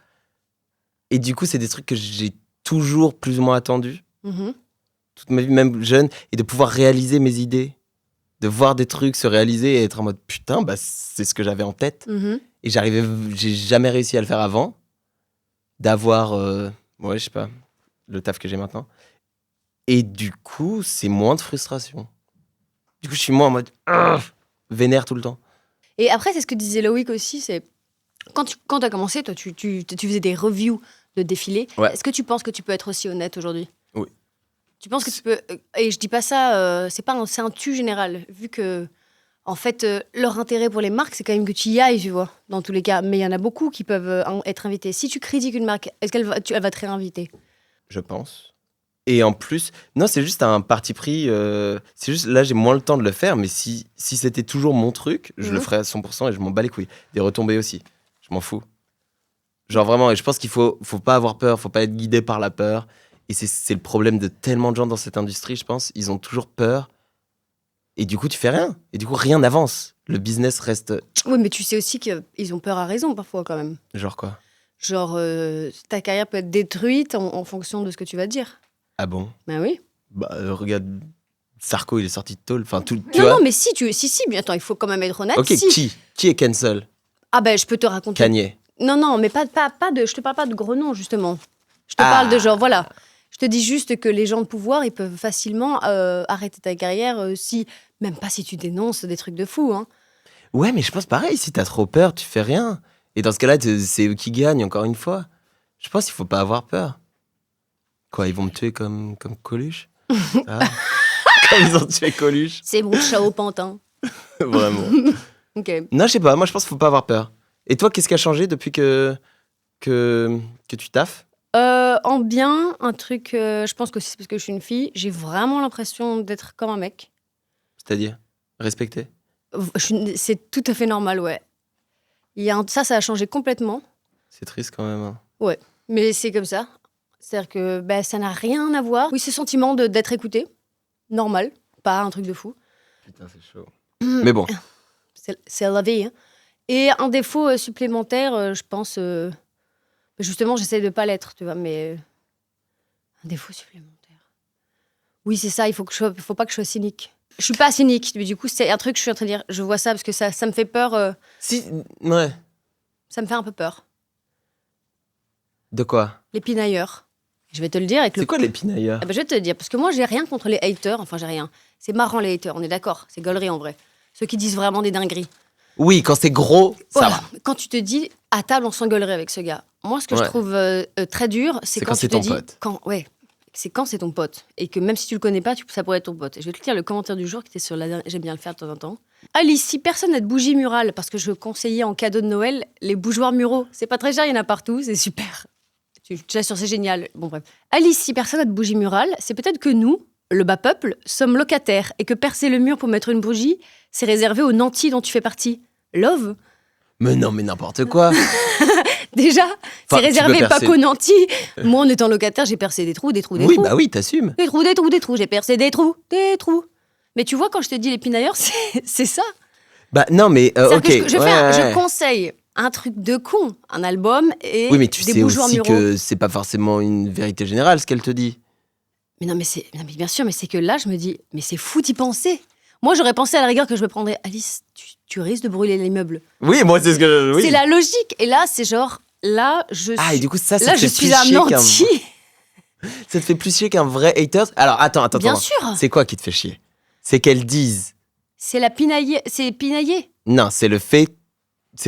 S2: Et du coup, c'est des trucs que j'ai toujours plus ou moins attendus. Toute ma vie, même jeune. Et de pouvoir réaliser mes idées. De voir des trucs se réaliser et être en mode putain, c'est ce que j'avais en tête. Et j'ai jamais réussi à le faire avant. D'avoir, je sais pas, le taf que j'ai maintenant. Et du coup, c'est moins de frustration. Du coup, je suis moins en mode vénère tout le temps.
S1: Et après, c'est ce que disait Loïc aussi, c'est quand tu as commencé, toi, tu faisais des reviews de défilés.
S2: Ouais.
S1: Est-ce que tu penses que tu peux être aussi honnête aujourd'hui?
S2: Oui.
S1: Tu penses que tu peux... Et je dis pas ça, c'est un tu général, vu que, en fait, leur intérêt pour les marques, c'est quand même que tu y ailles, tu vois, dans tous les cas. Mais il y en a beaucoup qui peuvent être invités. Si tu critiques une marque, est-ce qu'elle va te réinviter? Je
S2: pense. Et en plus, non, c'est juste un parti pris. C'est juste, là, j'ai moins le temps de le faire, mais si c'était toujours mon truc, je le ferais à 100% et je m'en bats les couilles. Des retombées aussi. Je m'en fous. Genre vraiment, et je pense qu'il faut pas avoir peur, faut pas être guidé par la peur. Et c'est le problème de tellement de gens dans cette industrie, je pense. Ils ont toujours peur. Et du coup, tu fais rien. Et du coup, rien n'avance. Le business reste...
S1: Oui, mais tu sais aussi qu'ils ont peur à raison, parfois, quand même.
S2: Genre quoi?
S1: Genre, ta carrière peut être détruite en fonction de ce que tu vas dire.
S2: Ah bon?
S1: Ben oui.
S2: Regarde, Sarko, il est sorti de tôle. Enfin, tu
S1: vois?
S2: Non,
S1: mais si, mais attends, il faut quand même être honnête.
S2: Ok,
S1: si.
S2: Qui est cancel?
S1: Ah je peux te raconter.
S2: Kanye.
S1: Non, mais pas de... Je te parle pas de gros noms, justement. Je te parle de genre, voilà. Je te dis juste que les gens de pouvoir, ils peuvent facilement arrêter ta carrière même pas si tu dénonces des trucs de fou, hein.
S2: Ouais, mais je pense pareil, si t'as trop peur, tu fais rien. Et dans ce cas-là, c'est eux qui gagnent, encore une fois. Je pense qu'il faut pas avoir peur. Quoi, ils vont me tuer comme Coluche? Comme ils ont tué Coluche?
S1: C'est mon chat au pantin.
S2: Vraiment.
S1: Ok.
S2: Non, je sais pas, moi je pense qu'il faut pas avoir peur. Et toi, qu'est-ce qui a changé depuis que tu taffes?
S1: En bien, un truc, je pense que c'est parce que je suis une fille, j'ai vraiment l'impression d'être comme un mec.
S2: C'est-à-dire? Respecter?
S1: C'est tout à fait normal, ouais. Ça a changé complètement.
S2: C'est triste quand même. Hein.
S1: Ouais, mais c'est comme ça. C'est-à-dire que ça n'a rien à voir. Oui, ce sentiment d'être écouté, normal, pas un truc de fou.
S2: Putain, c'est chaud. Mais bon.
S1: C'est la vie. Hein. Et un défaut supplémentaire, je pense... Justement, j'essaie de pas l'être, tu vois, mais un défaut supplémentaire. Oui, c'est ça, faut pas que je sois cynique. Je suis pas cynique, mais du coup, c'est un truc que je suis en train de dire. Je vois ça parce que ça me fait peur.
S2: Si, ouais.
S1: Ça me fait un peu peur.
S2: De quoi?
S1: Les pinailleurs. Je vais te le dire avec
S2: C'est quoi les pinailleurs?
S1: Je vais te le dire, parce que moi, j'ai rien contre les haters. Enfin, j'ai rien. C'est marrant, les haters, on est d'accord. C'est gaulerie, en vrai. Ceux qui disent vraiment des dingueries.
S2: Oui, quand c'est gros, ça va.
S1: Quand tu te dis, à table, on s'engueulerait avec ce gars. Moi, ce que je trouve très dur, c'est quand tu te dis... C'est quand c'est ton pote. Et que même si tu le connais pas, ça pourrait être ton pote. Et je vais te lire le commentaire du jour qui était sur la dernière... J'aime bien le faire de temps en temps. Alice, si personne n'a de bougies murales, parce que je conseillais en cadeau de Noël les bougeoirs muraux. C'est pas très cher, il y en a partout, c'est super. Je t'assure, c'est génial. Bon, bref. Alice, si personne n'a de bougies murales, c'est peut-être que nous, le bas peuple, sommes locataires et que percer le mur pour mettre une bougie, c'est réservé aux nantis dont tu fais partie. Love?
S2: Mais non, mais n'importe quoi.
S1: Déjà, c'est réservé pas qu'aux nantis. Moi, en étant locataire, j'ai percé des trous.
S2: Oui, bah oui, t'assumes.
S1: Des trous. J'ai percé des trous. Mais tu vois, quand je te dis les pinailleurs, c'est ça.
S2: Bah non, mais ok.
S1: Je conseille un truc de con, un album et
S2: oui, mais tu
S1: des
S2: sais
S1: bougeoirs
S2: aussi
S1: muraux.
S2: que c'est pas forcément une vérité générale ce qu'elle te dit.
S1: Mais bien sûr, mais c'est que là, je me dis, mais c'est fou d'y penser. Moi, j'aurais pensé à la rigueur que je me prendrais, Alice, tu risques de brûler l'immeuble.
S2: Oui, moi, c'est ce que... Oui.
S1: C'est la logique. Et là, c'est genre, là,
S2: et du coup, ça
S1: là,
S2: te
S1: je
S2: fait
S1: suis
S2: plus
S1: un
S2: chier
S1: nanti.
S2: Ça te fait plus chier qu'un vrai hater? Alors, attends.
S1: Bien sûr.
S2: C'est quoi qui te fait chier? C'est qu'elles disent...
S1: C'est la pinailler. C'est pinailler.
S2: Non, c'est le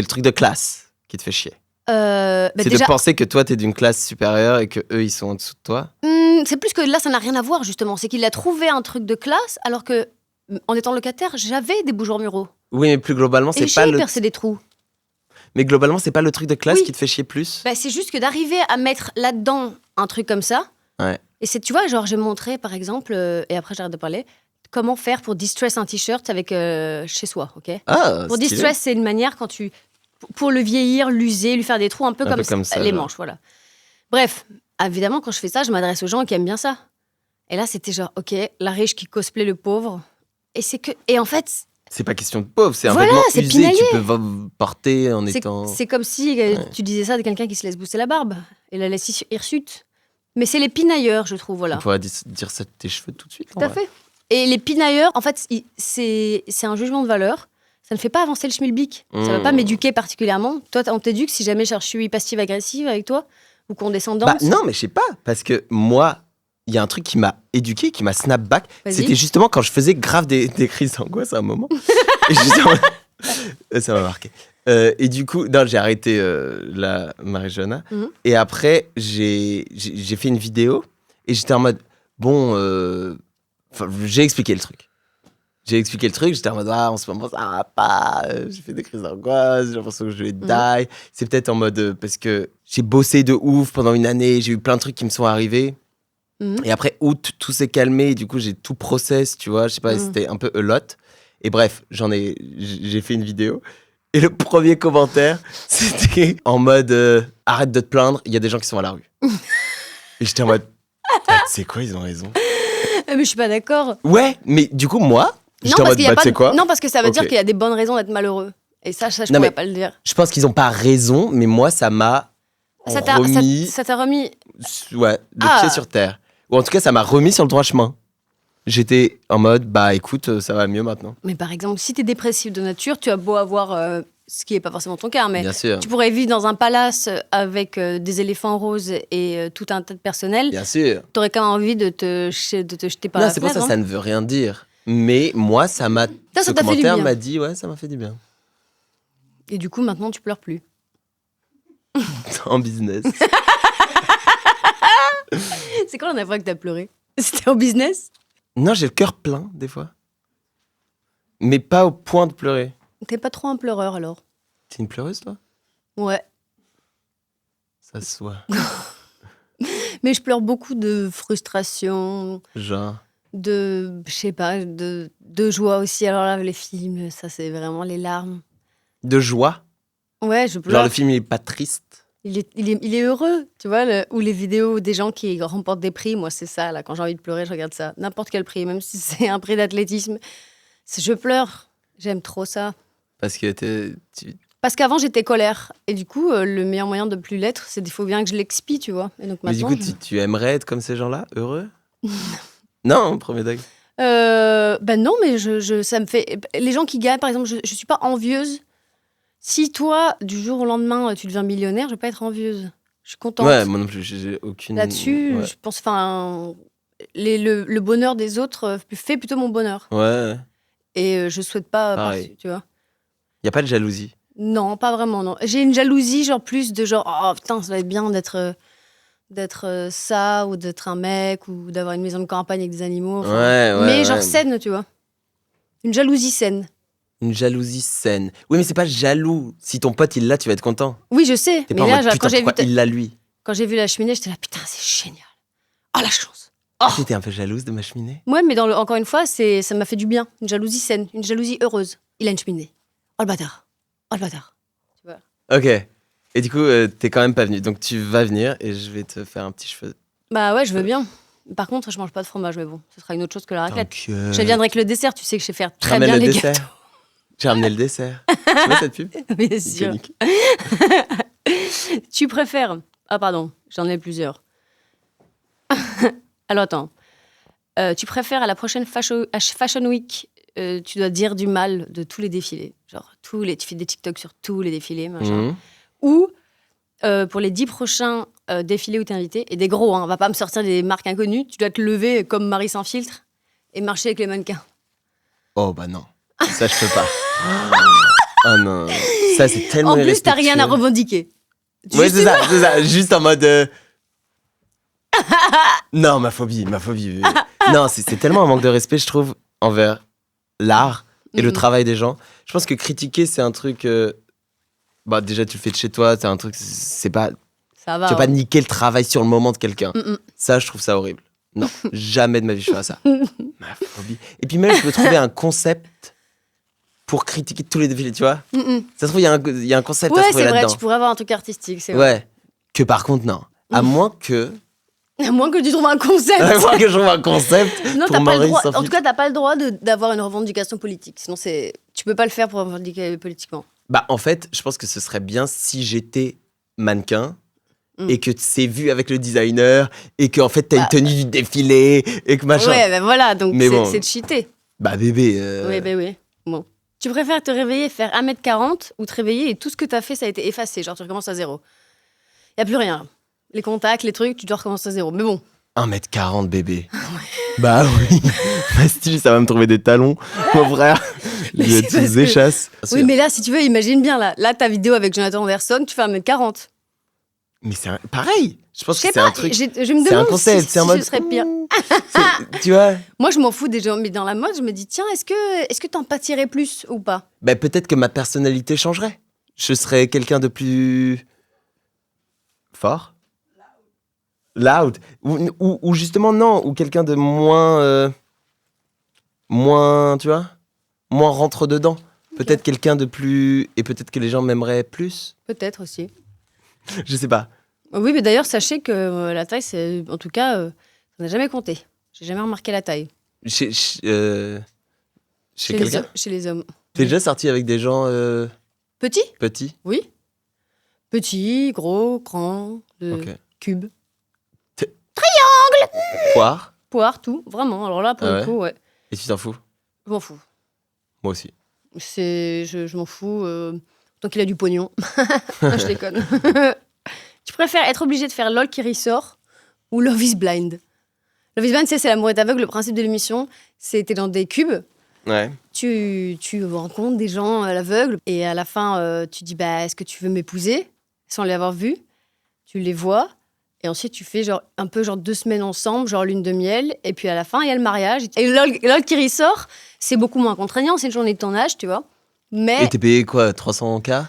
S2: truc de classe qui te fait chier.
S1: C'est
S2: déjà... de penser que toi, t'es d'une classe supérieure et que eux ils sont en dessous de toi.
S1: C'est plus que là, ça n'a rien à voir, justement. C'est qu'il a trouvé un truc de classe, alors que, en étant locataire, j'avais des bougeoirs muraux.
S2: Oui, mais plus globalement, c'est pas
S1: j'ai percé des trous.
S2: Mais globalement, c'est pas le truc de classe qui te fait chier plus?
S1: C'est juste que d'arriver à mettre là-dedans un truc comme ça.
S2: Ouais.
S1: Et c'est, tu vois, genre, j'ai montré, par exemple, et après j'arrête de parler, comment faire pour distress un t-shirt avec chez soi, ok? Pour distress, c'est une manière quand tu... Pour le vieillir, l'user, lui faire des trous un peu comme ça, les manches, voilà. Bref, évidemment, quand je fais ça, je m'adresse aux gens qui aiment bien ça. Et là, c'était genre, ok, la riche qui cosplay le pauvre. Et en fait...
S2: C'est pas question de pauvre, c'est un vêtement usé
S1: pinaillé.
S2: Tu peux porter en étant...
S1: C'est comme si tu disais ça de quelqu'un qui se laisse bosser la barbe et la laisse hirsute. Mais c'est les pinailleurs, je trouve, voilà.
S2: On pourrait dire ça de tes cheveux tout de suite.
S1: Tout à fait. Et les pinailleurs, en fait, c'est un jugement de valeur. Ça ne fait pas avancer le schmilblick. Ça va pas m'éduquer particulièrement. Toi, on t'éduque si jamais je suis passive-agressive avec toi ou condescendante.
S2: Bah, non, mais je sais pas. Parce que moi, il y a un truc qui m'a éduqué, qui m'a snapback. C'était justement quand je faisais grave des crises d'angoisse à un moment. Et justement, ça m'a marqué. Et du coup, j'ai arrêté la Marie-Joanna. Et après, j'ai fait une vidéo. Et j'étais en mode, j'ai expliqué le truc. J'étais en mode, en ce moment, ça va pas, j'ai fait des crises d'angoisse, j'ai l'impression que je vais die. C'est peut-être en mode, parce que j'ai bossé de ouf pendant une année, j'ai eu plein de trucs qui me sont arrivés. Et après, août, tout s'est calmé, et du coup, j'ai tout process, tu vois, je sais pas, c'était un peu a lot. Et bref, j'ai fait une vidéo. Et le premier commentaire, c'était en mode, arrête de te plaindre, il y a des gens qui sont à la rue. Et j'étais en mode, c'est quoi, ils ont raison.
S1: Mais je suis pas d'accord.
S2: Ouais, mais du coup, moi...
S1: Non parce que ça veut dire qu'il y a des bonnes raisons d'être malheureux. Et ça je pourrais pas le dire.
S2: Je pense qu'ils ont pas raison, mais moi, ça m'a remis...
S1: Ça t'a remis...
S2: Ouais, le pied sur terre. Ou en tout cas, ça m'a remis sur le droit chemin. J'étais en mode, écoute, ça va mieux maintenant.
S1: Mais par exemple, si t'es dépressif de nature, tu as beau avoir... ce qui est pas forcément ton cas, mais
S2: bien sûr.
S1: Tu pourrais vivre dans un palace avec des éléphants roses et tout un tas de personnel.
S2: Bien sûr.
S1: T'aurais quand même envie de te jeter par la fenêtre.
S2: Non, c'est pour ça, ça ne veut rien dire. Mais moi, ce commentaire m'a dit, ouais, ça m'a fait du bien.
S1: Et du coup, maintenant, tu pleures plus.
S2: En business.
S1: C'est quand la dernière fois que t'as pleuré? C'était en business?
S2: Non, j'ai le cœur plein, des fois. Mais pas au point de pleurer.
S1: T'es pas trop un pleureur, alors?
S2: T'es une pleureuse, toi?
S1: Ouais.
S2: Ça se voit.
S1: Mais je pleure beaucoup de frustration.
S2: Genre?
S1: Je sais pas, de joie aussi. Alors là, les films, ça, c'est vraiment les larmes.
S2: De joie?
S1: Ouais, je pleure.
S2: Genre, le film, il est pas triste?
S1: Il est heureux, tu vois, ou les vidéos des gens qui remportent des prix. Moi, c'est ça, là, quand j'ai envie de pleurer, je regarde ça. N'importe quel prix, même si c'est un prix d'athlétisme. Je pleure. J'aime trop ça.
S2: Parce que
S1: Parce qu'avant, j'étais colère. Et du coup, le meilleur moyen de plus l'être, c'est qu'il faut bien que je l'expie, tu vois. Et donc
S2: Mais du
S1: maintenant,
S2: coup, tu aimerais être comme ces gens-là, heureux? Non, premier degré.
S1: ben non, mais ça me fait... Les gens qui gagnent, par exemple, je suis pas envieuse. Si toi, du jour au lendemain, tu deviens millionnaire, je vais pas être envieuse. Je suis contente.
S2: Ouais, moi non plus, j'ai aucune...
S1: Là-dessus,
S2: Ouais.
S1: je pense... Enfin, le bonheur des autres fait plutôt mon bonheur.
S2: Ouais,
S1: Et je souhaite pas...
S2: pareil.
S1: tu vois.
S2: Y a pas de jalousie.
S1: Non, pas vraiment, non. J'ai une jalousie, genre plus de genre, oh putain, ça va être bien d'être ça, ou d'être un mec, ou d'avoir une maison de campagne avec des animaux. enfin.
S2: Ouais,
S1: Mais
S2: ouais.
S1: genre saine, tu vois. Une jalousie saine.
S2: Une jalousie saine. Oui, mais c'est pas jaloux. Si ton pote, il l'a, tu vas être content.
S1: Oui, je sais.
S2: T'es
S1: Mais
S2: pas en
S1: là,
S2: mode,
S1: genre,
S2: putain, pourquoi il l'a, lui?
S1: quand j'ai vu la cheminée, j'étais là, putain, c'est génial. Oh, la chance.
S2: T'étais un peu jalouse de ma cheminée?
S1: Ouais, mais encore une fois, ça m'a fait du bien. Une jalousie saine, une jalousie heureuse. Il a une cheminée. Oh, le bâtard. Oh, le bâtard. Tu vois.
S2: Ok. Et du coup, t'es quand même pas venu. Donc tu vas venir et je vais te faire un petit cheveu.
S1: Bah ouais, je veux bien. Par contre, je mange pas de fromage, mais bon, ce sera une autre chose que la raclette.
S2: T'inquiète.
S1: Je viendrai avec le dessert, tu sais que je sais faire
S2: Je
S1: très
S2: ramène
S1: bien
S2: le
S1: les
S2: dessert.
S1: gâteaux.
S2: J'ai ramené le dessert. Tu vois cette pub?
S1: Bien sûr.
S2: Iconique.
S1: Tu préfères... Ah pardon, j'en ai plusieurs. Alors attends. Tu préfères à la prochaine Fashion Week, tu dois dire du mal de tous les défilés. Genre, tu fais des TikTok sur tous les défilés, machin.
S2: Mhm.
S1: Ou pour les 10 prochains défilés où t'es invité, et des gros, hein, on va pas me sortir des marques inconnues, tu dois te lever comme Marie sans filtre et marcher avec les mannequins.
S2: Oh bah non. Ça, je peux pas. Oh non. Ça, c'est tellement
S1: En plus, t'as rien à
S2: irrespectueux.
S1: revendiquer.
S2: Ouais,
S1: Juste-
S2: c'est ça. Juste en mode... Non, ma phobie. Non, c'est tellement un manque de respect, je trouve, envers l'art et le
S1: Mhm.
S2: travail des gens. Je pense que critiquer, c'est un truc... Bah, déjà, tu le fais de chez toi, c'est un truc... C'est pas...
S1: Ça va.
S2: Tu vas pas
S1: hein.
S2: niquer le travail sur le moment de quelqu'un.
S1: Mm-mm.
S2: Ça, je trouve ça horrible. Non, jamais de ma vie je ferai ça. Ma phobie. Et puis même, je peux trouver un concept pour critiquer tous les défilés, tu vois.
S1: Mm-mm.
S2: Ça se trouve, il y a un concept à
S1: Ouais,
S2: trouver
S1: c'est vrai,
S2: là-dedans.
S1: tu pourrais avoir un truc artistique, c'est vrai.
S2: Ouais. Que par contre, non. À moins que...
S1: À moins que tu trouves un concept.
S2: À moins que je trouve un concept
S1: Non,
S2: pour
S1: t'as pas le
S2: Maurice
S1: droit.
S2: sans
S1: En tout
S2: filtre.
S1: cas, t'as pas le droit d'avoir une revendication politique. Sinon, tu peux pas le faire pour revendiquer politiquement.
S2: Bah, en fait, je pense que ce serait bien si j'étais mannequin
S1: Mm.
S2: et que c'est vu avec le designer et que en fait, t'as
S1: Bah,
S2: une tenue du défilé et que machin.
S1: Ouais, ben voilà, donc
S2: Mais bon.
S1: c'est de cheater.
S2: Bah, bébé...
S1: Oui, ben oui. Bon. Tu préfères te réveiller et faire 1m40 ou te réveiller et tout ce que t'as fait, ça a été effacé. Genre, tu recommences à zéro. Y a plus rien. Les contacts, les trucs, tu dois recommencer à zéro. Mais bon.
S2: 1m40, bébé. Bah oui. Bastille, ça va me trouver des talons, mon frère. Je
S1: Mais
S2: vais
S1: c'est
S2: être
S1: parce
S2: sous
S1: que-
S2: échasse.
S1: Oui, mais là, si tu veux, imagine bien, là ta vidéo avec Jonathan Anderson, tu fais 1m40.
S2: Mais c'est pareil. Je pense
S1: Je
S2: que
S1: sais
S2: c'est
S1: pas,
S2: un truc.
S1: je me
S2: C'est un
S1: demande
S2: concept.
S1: si
S2: C'est en mode.
S1: ce serait pire.
S2: Tu vois.
S1: Moi, je m'en fous des gens, mais dans la mode, je me dis, tiens, est-ce que t'en pâtirais plus ou pas?
S2: Bah, peut-être que ma personnalité changerait. Je serais quelqu'un de plus. Fort. Loud. Ou justement, non. Ou quelqu'un de moins. Moins. Tu vois. Moins rentre dedans. Peut-être quelqu'un de plus. Et peut-être que les gens m'aimeraient plus.
S1: Peut-être aussi.
S2: Je sais pas.
S1: Oui, mais d'ailleurs, sachez que la taille, c'est, en tout cas, ça n'a jamais compté. J'ai jamais remarqué la taille.
S2: Chez
S1: Chez
S2: quelqu'un.
S1: chez les hommes.
S2: T'es déjà sorti avec des gens
S1: Petit?
S2: petits?
S1: Oui. Petit, gros, grand,
S2: Ok.
S1: cube,
S2: Poire?
S1: poire, tout. Vraiment. Alors là, pour
S2: Ah
S1: le
S2: ouais
S1: coup, ouais.
S2: Et tu t'en fous?
S1: Je m'en fous.
S2: Moi aussi.
S1: Je m'en fous. Tant qu'il a du pognon. Non, je déconne. Tu préfères être obligé de faire LOL qui ressort ou Love is Blind? Love is Blind, c'est l'amour est aveugle. Le principe de l'émission, c'est t'es dans des cubes.
S2: Ouais.
S1: Tu rencontres des gens à l'aveugle et à la fin, tu dis bah, est-ce que tu veux m'épouser sans les avoir vus? Tu les vois et ensuite tu fais un peu 2 semaines ensemble, genre lune de miel. Et puis à la fin, il y a le mariage. Et LOL qui ressort, c'est beaucoup moins contraignant. C'est une journée de ton âge, tu vois. Mais
S2: Et t'es payé quoi? 300K?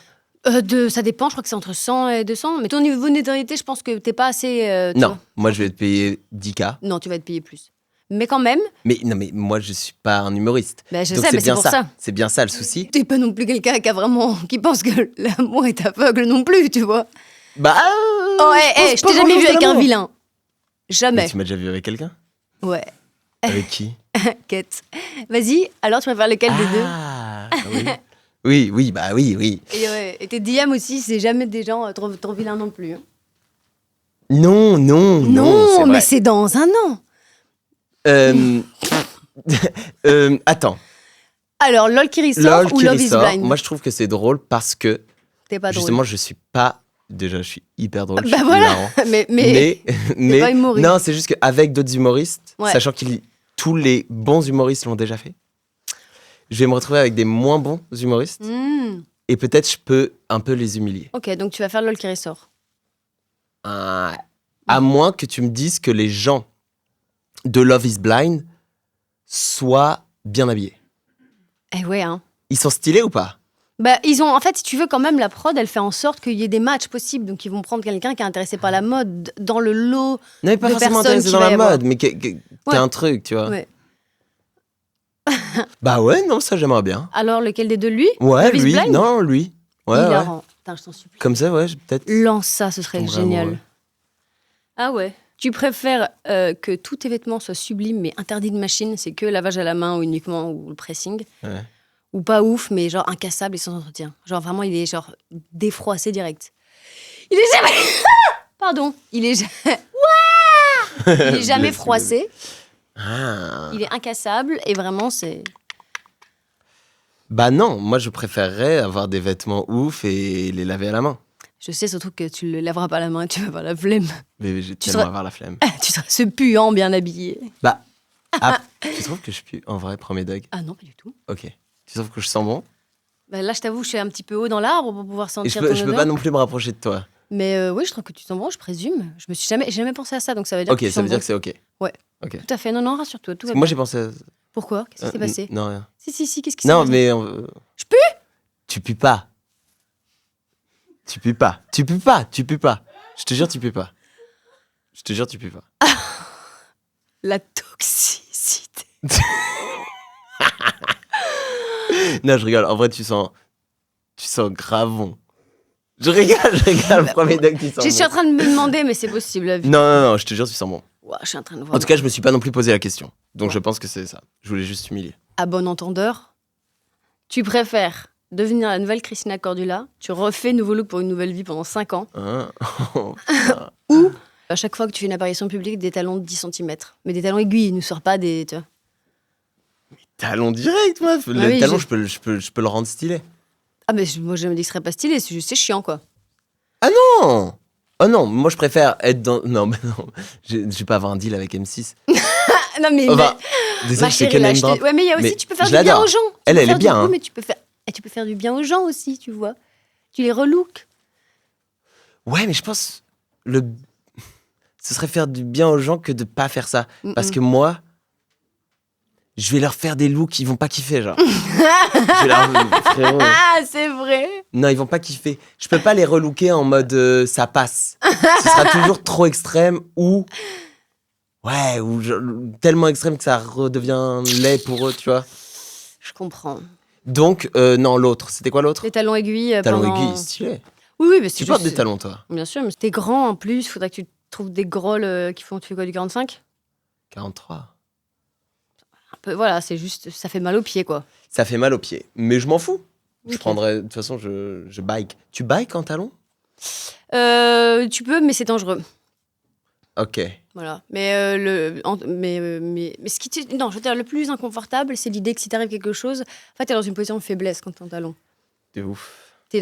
S1: ça dépend, je crois que c'est entre 100 et 200. Mais ton niveau de notoriété, je pense que t'es pas assez. Tu
S2: Non,
S1: vois.
S2: moi je vais te payer 10K.
S1: Non, tu vas être payé plus. Mais quand même,
S2: Mais non, mais moi je suis pas un humoriste.
S1: bah, je
S2: Donc
S1: sais, mais c'est
S2: bien
S1: pour ça.
S2: C'est bien ça le souci.
S1: T'es pas non plus quelqu'un qui pense que l'amour est aveugle non plus, tu vois.
S2: Bah.
S1: Oh, hé, je
S2: pense
S1: t'ai
S2: pas
S1: jamais vu
S2: grand-chose
S1: avec
S2: de
S1: un
S2: l'amour.
S1: vilain.
S2: Mais
S1: Jamais.
S2: tu m'as déjà vu avec quelqu'un?
S1: Ouais,
S2: Avec qui?
S1: quête. Vas-y, alors tu préfères lequel des deux?
S2: Ah, oui. Oui, bah oui.
S1: Et tes DM aussi, c'est jamais des gens trop vilains non plus. Hein.
S2: Non, c'est
S1: mais
S2: vrai.
S1: c'est dans un an.
S2: Attends.
S1: Alors, LOL qui ressort ou Love is Blind?
S2: Moi, je trouve que c'est drôle parce que
S1: T'es pas
S2: justement,
S1: drôle.
S2: je suis pas. Déjà, je suis hyper drôle.
S1: Bah
S2: je suis
S1: voilà.
S2: hilarant.
S1: mais
S2: mais
S1: pas humoriste.
S2: non, c'est juste qu'avec d'autres humoristes,
S1: Ouais.
S2: sachant que tous les bons humoristes l'ont déjà fait, je vais me retrouver avec des moins bons humoristes et peut-être je peux un peu les humilier.
S1: Ok, donc tu vas faire LOL qui ressort.
S2: À moins que tu me dises que les gens de Love is Blind soient bien habillés.
S1: Eh ouais, hein.
S2: Ils sont stylés ou pas?
S1: Bah, ils ont, en fait, si tu veux, quand même, la prod, elle fait en sorte qu'il y ait des matchs possibles. Donc, ils vont prendre quelqu'un qui est intéressé par la mode dans le lot.
S2: Non, mais pas
S1: de
S2: forcément
S1: personnes
S2: intéressé
S1: qui
S2: dans
S1: va
S2: la
S1: y avoir.
S2: mode, mais qui a un truc, tu vois.
S1: Ouais.
S2: Bah ouais, non, ça j'aimerais bien.
S1: Alors, lequel des deux, lui?
S2: Ouais,
S1: Love is
S2: lui,
S1: Blind?
S2: non, lui. Ouais,
S1: Il
S2: ouais.
S1: la rend. Putain, je t'en supplie.
S2: Comme ça, ouais, peut-être.
S1: Lance ça, ce serait
S2: Tomberais
S1: génial.
S2: amoureux.
S1: Ah ouais. Tu préfères que tous tes vêtements soient sublimes mais interdits de machine, c'est que lavage à la main ou uniquement ou le pressing,
S2: Ouais.
S1: ou pas ouf mais genre incassable et sans entretien. Genre vraiment il est genre défroissé direct. Il est jamais Pardon, il est il est jamais
S2: Blessé,
S1: froissé,
S2: Ah.
S1: il est incassable et vraiment c'est
S2: Bah non, moi je préférerais avoir des vêtements ouf et les laver à la main.
S1: je sais surtout que tu le laveras pas la main et tu vas avoir la flemme.
S2: Mais j'ai
S1: Tu
S2: tellement
S1: seras-
S2: avoir la flemme.
S1: Tu seras ce puant bien habillé.
S2: Bah, tu trouves que je pue en vrai, premier dog?
S1: Ah non, pas du tout.
S2: Ok. Tu trouves que je sens bon?
S1: Bah, là je t'avoue, je suis un petit peu haut dans l'arbre pour pouvoir
S2: Et
S1: sentir
S2: je
S1: ton
S2: peux
S1: odeur.
S2: pas non plus me rapprocher de toi.
S1: Mais oui, je trouve que tu sens bon, je présume. Je me suis j'ai jamais pensé à ça, donc ça veut dire
S2: Ok,
S1: que tu
S2: ça
S1: sens
S2: veut dire
S1: bon.
S2: que c'est ok.
S1: Ouais.
S2: Ok.
S1: Tout à fait. Non, rassure-toi, tout
S2: Parce
S1: va
S2: que moi
S1: bien.
S2: j'ai pensé à...
S1: Pourquoi? Qu'est-ce qui s'est passé?
S2: Non, rien.
S1: Si, qu'est-ce qui s'est
S2: Non,
S1: passé?
S2: mais...
S1: Je pue?
S2: Tu pues pas. Tu pues pas. Tu pues pas. Tu pues pas. Je te jure, tu pues pas. Je te jure, tu pues pas.
S1: La toxicité.
S2: Non, je rigole. En vrai, tu sens grave bon. Je rigole. Premier dog, tu sens
S1: Je suis en
S2: bon.
S1: train de me demander, mais c'est possible.
S2: Non, je te jure, tu sens bon.
S1: Ouah, je suis en train de voir.
S2: En tout cas, je me suis pas non plus posé la question. Donc,
S1: Ouais.
S2: je pense que c'est ça. Je voulais juste humilier.
S1: À bon entendeur, tu préfères devenir la nouvelle Christina Cordula, tu refais nouveau look pour une nouvelle vie pendant 5 ans,
S2: Hein.
S1: ou à chaque fois que tu fais une apparition publique, des talons de 10 cm. Mais des talons aiguilles, ne sors pas des. Tu vois.
S2: Talon direct, meuf. Le
S1: oui,
S2: talon,
S1: je-
S2: je peux le rendre stylé.
S1: Ah, mais moi je me dis que ce serait pas stylé, c'est juste c'est chiant quoi.
S2: Non. Oh non, moi je préfère être dans... Non, mais non. Je vais pas avoir un deal avec M6.
S1: Ah, non, mais.
S2: Enfin,
S1: ma
S2: désolé, c'est
S1: chérie,
S2: que
S1: là,
S2: name drop.
S1: ouais, mais il y a aussi,
S2: Mais
S1: tu peux faire
S2: je
S1: du bien
S2: l'adore.
S1: aux gens. Tu
S2: Elle,
S1: peux
S2: elle est
S1: faire du-
S2: bien,
S1: oui,
S2: hein.
S1: mais tu peux faire du bien aux gens aussi, tu vois. Tu les relooks.
S2: Ouais, mais je pense... Ce serait faire du bien aux gens que de pas faire ça. Parce que moi... Je vais leur faire des looks, ils vont pas kiffer, genre. Je vais leur... Frérot.
S1: Ah, c'est vrai.
S2: Non, ils vont pas kiffer. Je peux pas les relooker en mode ça passe. Ce sera toujours trop extrême ou... Ouais, ou tellement extrême que ça redevient laid pour eux, tu vois.
S1: Je comprends.
S2: Donc, non, l'autre. C'était quoi l'autre?
S1: Les talons aiguilles.
S2: Talons
S1: pendant...
S2: aiguilles, stylé.
S1: Oui, mais c'est
S2: Tu portes
S1: juste-
S2: des talons, toi?
S1: Bien sûr, mais t'es grand en plus, faudrait que tu trouves des grolles qui font, tu fais quoi, du 45?
S2: 43.
S1: Un peu, voilà, c'est juste, ça fait mal aux pieds, quoi.
S2: Ça fait mal aux pieds. Mais je m'en fous. Je
S1: Ok.
S2: prendrais... De toute façon, je bike. Tu bikes en talons?
S1: Tu peux, mais c'est dangereux.
S2: Ok.
S1: Voilà. Mais, mais ce qui non, je veux dire, le plus inconfortable, c'est l'idée que si t'arrive quelque chose, en fait, t'es dans une position de faiblesse quand t'es en talon.
S2: De ouf.
S1: T'es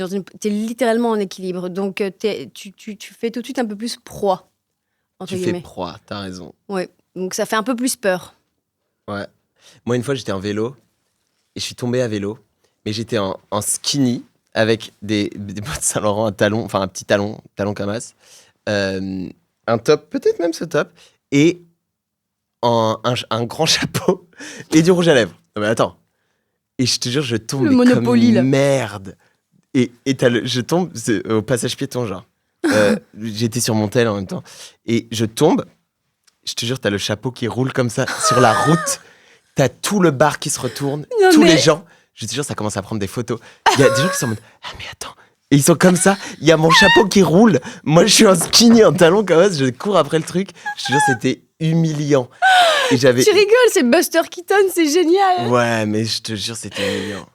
S1: littéralement en équilibre. Donc, tu fais tout de suite un peu plus proie, entre
S2: Tu fais
S1: guillemets.
S2: proie, t'as raison.
S1: Ouais. Donc, ça fait un peu plus peur.
S2: Ouais. Moi, une fois, j'étais en vélo et je suis tombé à vélo, mais j'étais en skinny avec des bottes Saint-Laurent, un talon, enfin un petit talon Camas, un top, peut-être même ce top, et un grand chapeau et du rouge à lèvres. Non, mais attends. Et je te jure, je tombe
S1: Le
S2: mais
S1: Monopoly,
S2: comme
S1: là.
S2: merde. Et je tombe c'est au passage piéton, genre. J'étais sur mon tel en même temps. Et je tombe. Je te jure, t'as le chapeau qui roule comme ça sur la route. T'as tout le bar qui se retourne.
S1: Non,
S2: tous
S1: mais-
S2: les gens. Je te jure, ça commence à prendre des photos. Il y a des gens qui sont en mode ah, mais attends. Et ils sont comme ça. Il y a mon chapeau qui roule. Moi, je suis en skinny, en talon comme ça. Je cours après le truc. Je te jure, c'était humiliant. Et j'avais.
S1: Tu rigoles, c'est Buster Keaton, c'est génial.
S2: Ouais, mais je te jure, c'était humiliant.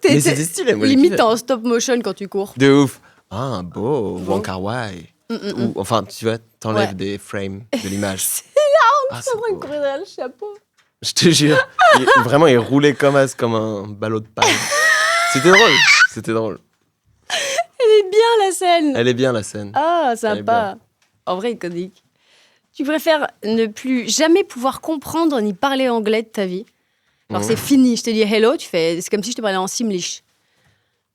S2: Mais c'était stylé, moi. j'ai
S1: Limite,
S2: kiffé.
S1: t'es en stop motion quand tu cours.
S2: De ouf. Ah, beau.
S1: Beau.
S2: Wong Kar-wai.
S1: Mm.
S2: Ou, enfin, tu vois, t'enlèves
S1: Ouais.
S2: des frames de l'image.
S1: C'est
S2: Ah,
S1: en train de
S2: beau.
S1: courir derrière le chapeau.
S2: Je te jure. Vraiment, il roulait comme un ballot de paille. C'était drôle. C'était drôle.
S1: Elle est bien, la scène.
S2: Elle est bien, la scène.
S1: Ah,
S2: Elle est
S1: sympa. En vrai, iconique. Tu préfères ne plus jamais pouvoir comprendre ni parler anglais de ta vie. Alors,
S2: Mhm.
S1: c'est fini. Je te dis hello, c'est comme si je te parlais en simlish.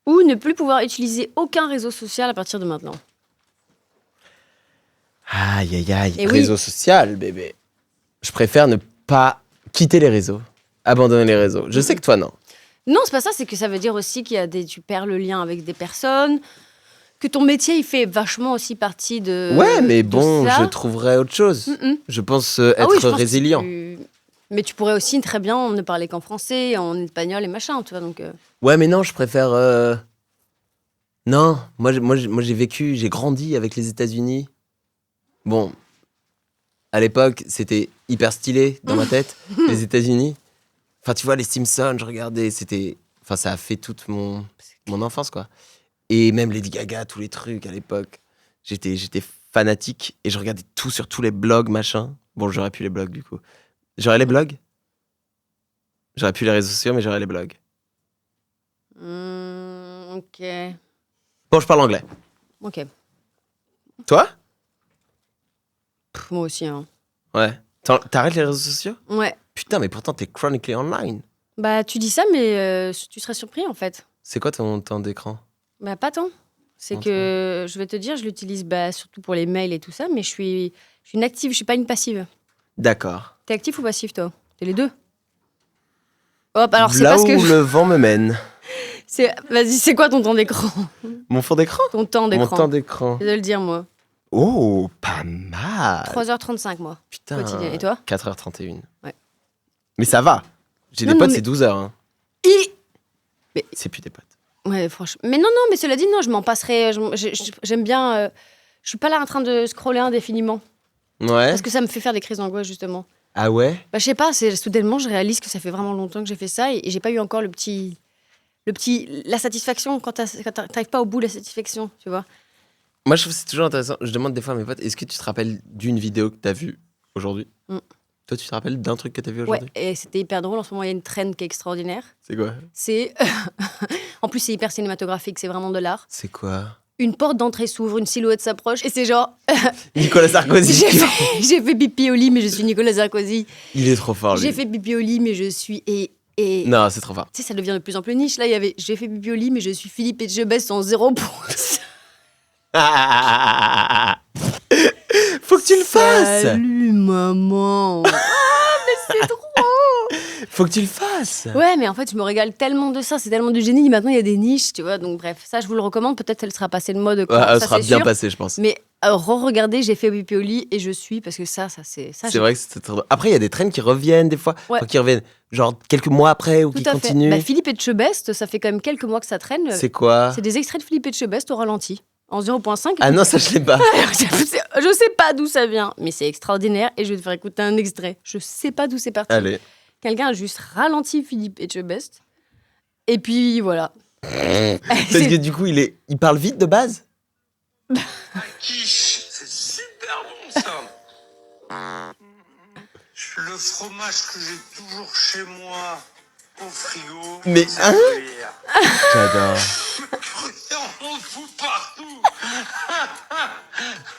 S1: Ou ne plus pouvoir utiliser aucun réseau social à partir de maintenant.
S2: Aïe, aïe, aïe.
S1: Et oui.
S2: Réseau social, bébé. Je préfère ne pas quitter les réseaux. Abandonner les réseaux. Je sais que toi, non.
S1: Non, c'est pas ça. C'est que ça veut dire aussi tu perds le lien avec des personnes, que ton métier, il fait vachement aussi partie de.
S2: Ouais, mais
S1: de
S2: bon,
S1: ça.
S2: je trouverais autre chose.
S1: Mm-mm.
S2: Je pense
S1: Ah
S2: être
S1: oui, je pense que
S2: résilient.
S1: Mais tu pourrais aussi très bien ne parler qu'en français, en espagnol et machin, tu vois. Donc,
S2: Ouais, mais non, je préfère. Non, moi, j'ai vécu, j'ai grandi avec les États-Unis. Bon, à l'époque, c'était hyper stylé dans ma tête, les États-Unis. Enfin, tu vois, les Simpsons, je regardais, c'était. Enfin, ça a fait toute mon enfance, quoi. Et même Lady Gaga, tous les trucs à l'époque. J'étais fanatique et je regardais tout sur tous les blogs, machin. Bon, j'aurais pu les blogs, du coup. J'aurais les blogs. J'aurais pu les réseaux sociaux, mais j'aurais les blogs.
S1: ok.
S2: Bon, je parle anglais.
S1: Ok.
S2: Toi?
S1: Moi aussi, hein.
S2: Ouais. T'arrêtes les réseaux sociaux?
S1: Ouais.
S2: Putain, mais pourtant, t'es chronically online.
S1: Bah, tu dis ça, mais tu serais surpris, en fait.
S2: C'est quoi ton temps d'écran?
S1: Bah, pas tant. C'est
S2: Pas
S1: que, je vais te dire, je l'utilise surtout pour les mails et tout ça, mais je suis une active, je suis pas une passive.
S2: D'accord.
S1: T'es actif ou passif, toi? T'es les deux. Hop, alors c'est
S2: Là
S1: parce
S2: où
S1: que...
S2: le vent me mène.
S1: Vas-y, c'est quoi ton temps d'écran?
S2: Mon fond d'écran?
S1: Ton temps
S2: Mon
S1: d'écran.
S2: temps d'écran.
S1: Je vais te le dire, moi.
S2: Oh, pas mal.
S1: 3h35, moi.
S2: Putain.
S1: quotidien. Et toi?
S2: 4h31.
S1: Ouais.
S2: Mais ça va. J'ai
S1: Non,
S2: des
S1: non,
S2: potes,
S1: mais-
S2: c'est 12h. Hein.
S1: Mais-
S2: C'est plus des potes.
S1: Ouais, franchement. Mais non, mais cela dit, non, je m'en passerai. J'aime bien. Je suis pas là en train de scroller indéfiniment.
S2: Ouais.
S1: Parce que ça me fait faire des crises d'angoisse, justement.
S2: Ah ouais?
S1: Bah, je sais pas, soudainement, je réalise que ça fait vraiment longtemps que j'ai fait ça et j'ai pas eu encore la satisfaction quand t'arrives pas au bout de la satisfaction, tu vois.
S2: Moi, je trouve que c'est toujours intéressant. Je demande des fois à mes potes, est-ce que tu te rappelles d'une vidéo que t'as vue aujourd'hui?
S1: Mm.
S2: Toi, tu te rappelles d'un truc que t'as vu
S1: Ouais,
S2: aujourd'hui?
S1: et c'était hyper drôle. En ce moment, il y a une trend qui est extraordinaire.
S2: C'est quoi?
S1: C'est. En plus, c'est hyper cinématographique, c'est vraiment de l'art.
S2: C'est quoi?
S1: Une porte d'entrée s'ouvre, une silhouette s'approche et c'est genre.
S2: Nicolas Sarkozy.
S1: J'ai fait pipi au lit, mais je suis Nicolas Sarkozy.
S2: Il est trop fort, lui.
S1: J'ai fait pipi au lit, mais je suis. Et
S2: Non, c'est trop fort.
S1: tu sais, ça devient de plus en plus niche. Là, il y avait j'ai fait pipi au lit, mais je suis Philippe Etchebest en 0 pouces.
S2: Faut que tu le fasses.
S1: Salut, maman. Ah, mais c'est trop.
S2: Faut que tu le fasses.
S1: Ouais, mais en fait, je me régale tellement de ça. C'est tellement du génie. Maintenant, il y a des niches, tu vois. Donc, bref, ça, je vous le recommande. Peut-être elle sera passée de mode.
S2: Ouais,
S1: Ça,
S2: elle sera
S1: c'est
S2: bien
S1: sûr.
S2: passée, je pense.
S1: Mais re-regardez, j'ai fait pipi au lit et je suis parce que ça c'est.
S2: C'est vrai que c'était très drôle. Après, il y a des trends qui reviennent des fois.
S1: Ouais.
S2: Enfin, qui reviennent genre quelques mois après ou
S1: Tout
S2: qui
S1: à
S2: continuent.
S1: fait. Bah, Philippe Etchebest, ça fait quand même quelques mois que ça traîne.
S2: C'est quoi?
S1: C'est des extraits de Philippe Etchebest au ralenti, en 0.5.
S2: Ah non, ça, je l'ai pas.
S1: Je sais pas d'où ça vient, mais c'est extraordinaire et je vais te faire écouter un extrait. Je sais pas d'où c'est parti.
S2: Allez.
S1: Quelqu'un a juste ralenti Philippe Etchebest. Et puis voilà.
S2: Parce que du coup, il parle vite de base.
S3: Quiche, c'est super bon ça. Le fromage que j'ai toujours chez moi au frigo.
S2: Mais,
S3: c'est
S2: hein
S3: gruyère.
S2: J'adore.
S3: On en fout partout.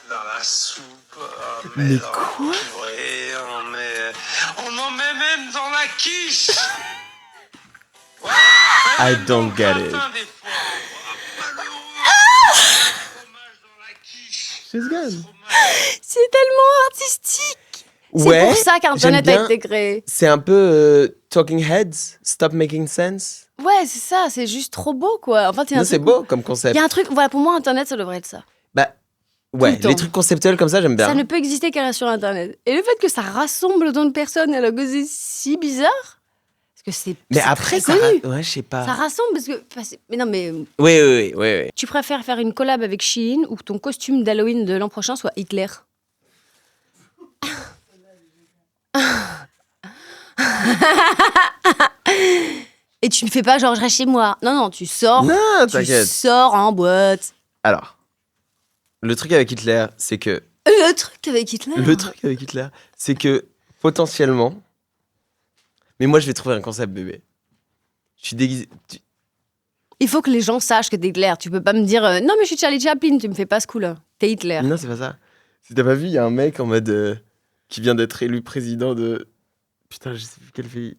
S3: Dans la soupe.
S2: Mais
S3: dans la purée, on en met même dans la quiche. Ouais,
S2: I
S3: même
S2: don't
S3: dans
S2: get
S3: le
S2: it.
S3: gratin, des fois. Malheureux. Fromage dans la quiche.
S2: She's good.
S3: Fromage.
S1: C'est tellement artistique.
S2: Ouais.
S1: C'est pour ça qu'Internet
S2: j'aime
S1: a
S2: bien.
S1: été créé.
S2: C'est un peu Talking Heads, Stop Making Sense.
S1: Ouais, c'est ça. C'est juste trop beau, quoi. Enfin,
S2: Non, c'est beau comme concept.
S1: Il y a un truc. Voilà, pour moi, Internet, ça devrait être ça.
S2: Bah, ouais,
S1: le temps.
S2: les trucs conceptuels comme ça, j'aime bien.
S1: Ça ne peut exister qu'à sur Internet. Et le fait que ça rassemble autant de personnes, alors que c'est si bizarre. Parce que c'est.
S2: Mais
S1: c'est
S2: après,
S1: très
S2: ça.
S1: connu.
S2: Ouais, je sais pas.
S1: Ça rassemble parce que. Mais non, mais.
S2: Oui.
S1: Tu préfères faire une collab avec Shein ou que ton costume d'Halloween de l'an prochain soit Hitler? Et tu ne fais pas genre je reste chez moi. Non, tu sors.
S2: Non,
S1: Tu
S2: t'inquiète.
S1: sors en boîte.
S2: Alors, le truc avec Hitler, c'est que
S1: Le truc avec Hitler.
S2: c'est que potentiellement, mais moi je vais trouver un concept bébé. Je suis déguisé.
S1: Il faut que les gens sachent que t'es Hitler. Tu peux pas me dire non, mais je suis Charlie Chaplin, tu me fais pas ce coup-là. T'es Hitler.
S2: Non, c'est pas ça. Si t'as pas vu, il y a un mec en mode qui vient d'être élu président de. Putain, je sais plus quel pays.